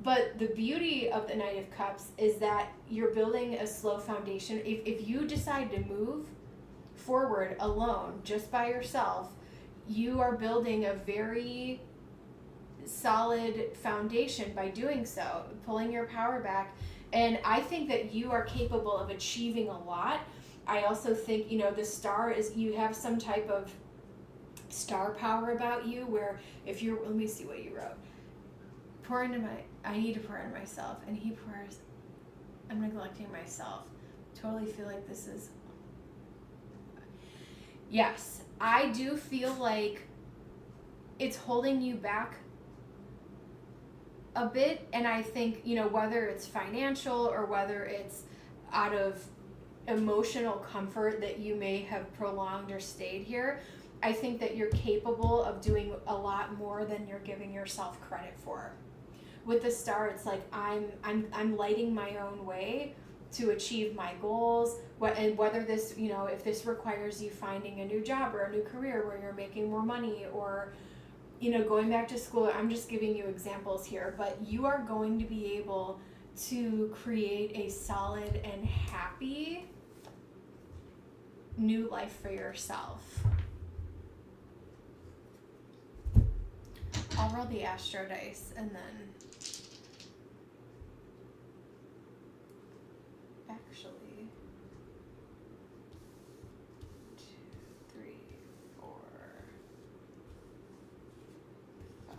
But the beauty of the Knight of Cups is that you're building a slow foundation. If you decide to move forward alone, just by yourself, you are building a very solid foundation by doing so, pulling your power back. And I think that you are capable of achieving a lot. I also think, the Star is, you have some type of star power about you, where if you're, let me see what you wrote. I need to pour into myself, and he pours, I'm neglecting myself. Totally feel like this is, Yes, I do feel like it's holding you back a bit, and I think, you know, whether it's financial or whether it's out of emotional comfort that you may have prolonged or stayed here, I think that you're capable of doing a lot more than you're giving yourself credit for. With the star, it's like I'm lighting my own way to achieve my goals. And whether this, you know, if this requires you finding a new job or a new career where you're making more money, or, you know, going back to school, I'm just giving you examples here, but you are going to be able to create a solid and happy new life for yourself. I'll roll the astro dice and then actually 2, 3, 4, 5.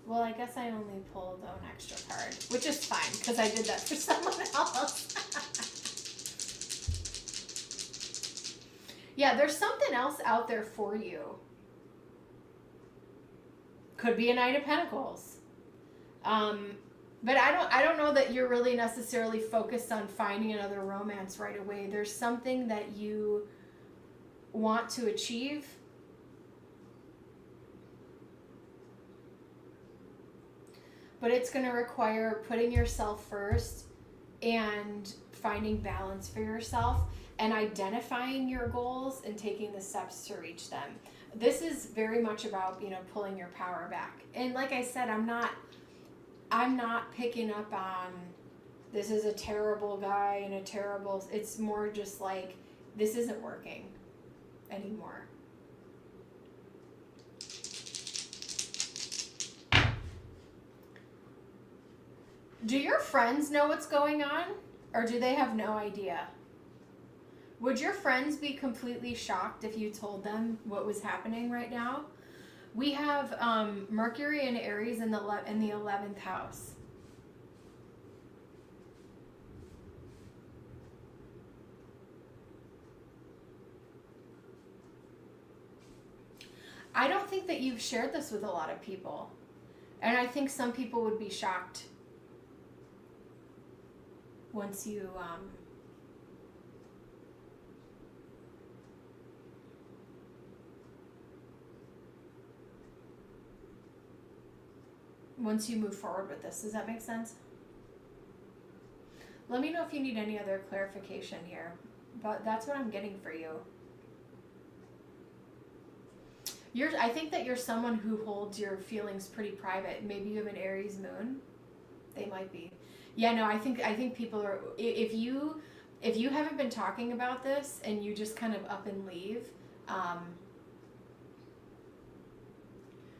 Well, I guess I only pulled an extra card, which is fine because I did that for someone else. Yeah, there's something else out there for you. Could be a Knight of Pentacles. But I don't know that you're really necessarily focused on finding another romance right away. There's something that you want to achieve. But it's going to require putting yourself first and finding balance for yourself and identifying your goals and taking the steps to reach them. This is very much about, you know, pulling your power back. And like I said, I'm not picking up on this is a terrible guy and a terrible, it's more just like this isn't working anymore. Do your friends know what's going on, or do they have no idea? Would your friends be completely shocked if you told them what was happening right now? We have Mercury and Aries in the 11th house. I don't think that you've shared this with a lot of people. And I think some people would be shocked once you move forward with this. Does that make sense? Let me know if you need any other clarification here, but that's what I'm getting for you. I think that you're someone who holds your feelings pretty private. Maybe you have an Aries moon. They might be. Yeah, no, I think people are, if you haven't been talking about this and you just kind of up and leave,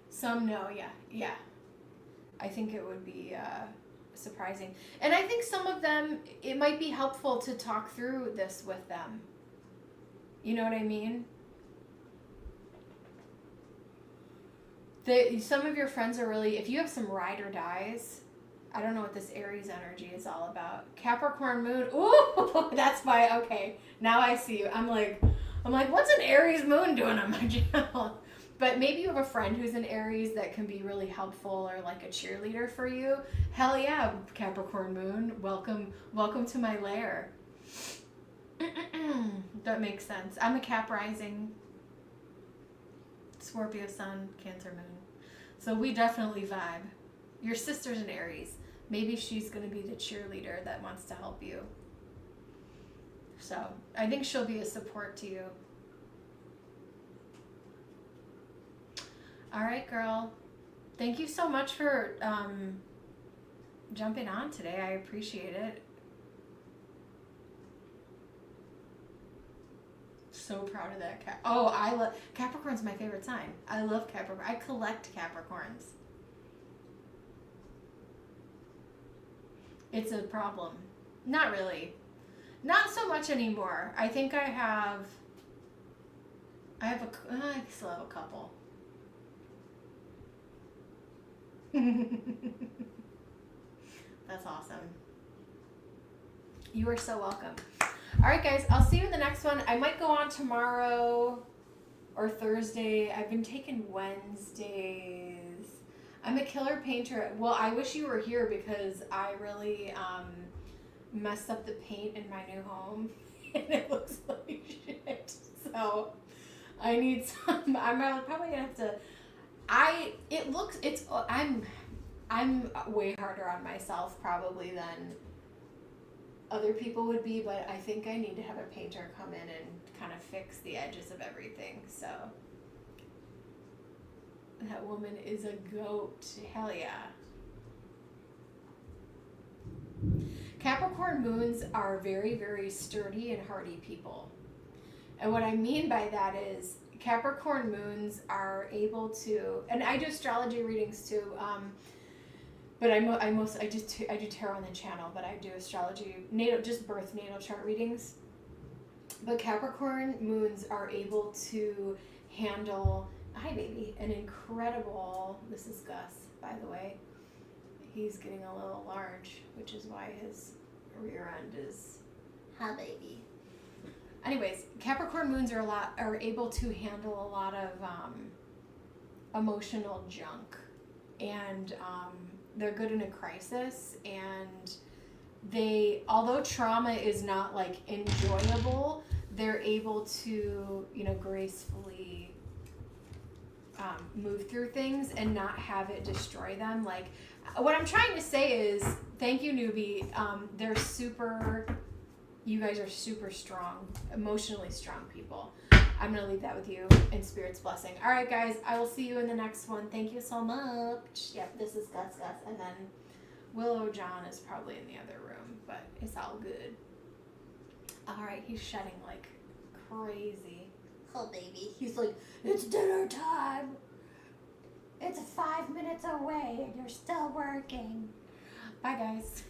some know, yeah. I think it would be surprising. And I think some of them, it might be helpful to talk through this with them. You know what I mean? Some of your friends are really, if you have some ride or dies, I don't know what this Aries energy is all about. Capricorn moon, ooh, that's why, okay, now I see you. I'm like, what's an Aries moon doing on my channel? But maybe you have a friend who's an Aries that can be really helpful or like a cheerleader for you. Hell yeah, Capricorn moon, welcome to my lair. That makes sense. I'm a Cap rising, Scorpio sun, Cancer moon. So we definitely vibe. Your sister's an Aries. Maybe she's going to be the cheerleader that wants to help you. So I think she'll be a support to you. All right, girl. Thank you so much for jumping on today. I appreciate it. So proud of that cat. Oh, I love Capricorn's my favorite sign. I love Capricorn. I collect Capricorns. It's a problem. Not really. Not so much anymore. I think I still have a couple. That's awesome. You are so welcome. All right, guys. I'll see you in the next one. I might go on tomorrow or Thursday. I've been taking Wednesdays. I'm a killer painter. Well, I wish you were here because I really messed up the paint in my new home, and it looks like shit. So I need some. I'm probably gonna have to. I'm way harder on myself probably than other people would be, but I think I need to have a painter come in and kind of fix the edges of everything. So that woman is a goat. Hell yeah. Capricorn moons are very, very sturdy and hardy people. And what I mean by that is Capricorn moons are able to, and I do astrology readings too, but I do tarot on the channel, but I do astrology, just birth natal chart readings. But Capricorn moons are able to handle, hi baby, an incredible, this is Gus, by the way. He's getting a little large, which is why his rear end is, hi baby. Anyways, Capricorn moons are able to handle a lot of emotional junk, and they're good in a crisis, and although trauma is not like enjoyable, they're able to, gracefully move through things and not have it destroy them. Like, what I'm trying to say is, thank you, newbie. You guys are super strong, emotionally strong people. I'm going to leave that with you in Spirit's blessing. All right, guys, I will see you in the next one. Thank you so much. Yep, this is Gus. And then Willow John is probably in the other room, but it's all good. All right, he's shedding like crazy. Oh, baby. He's like, it's dinner time. It's 5 minutes away and you're still working. Bye, guys.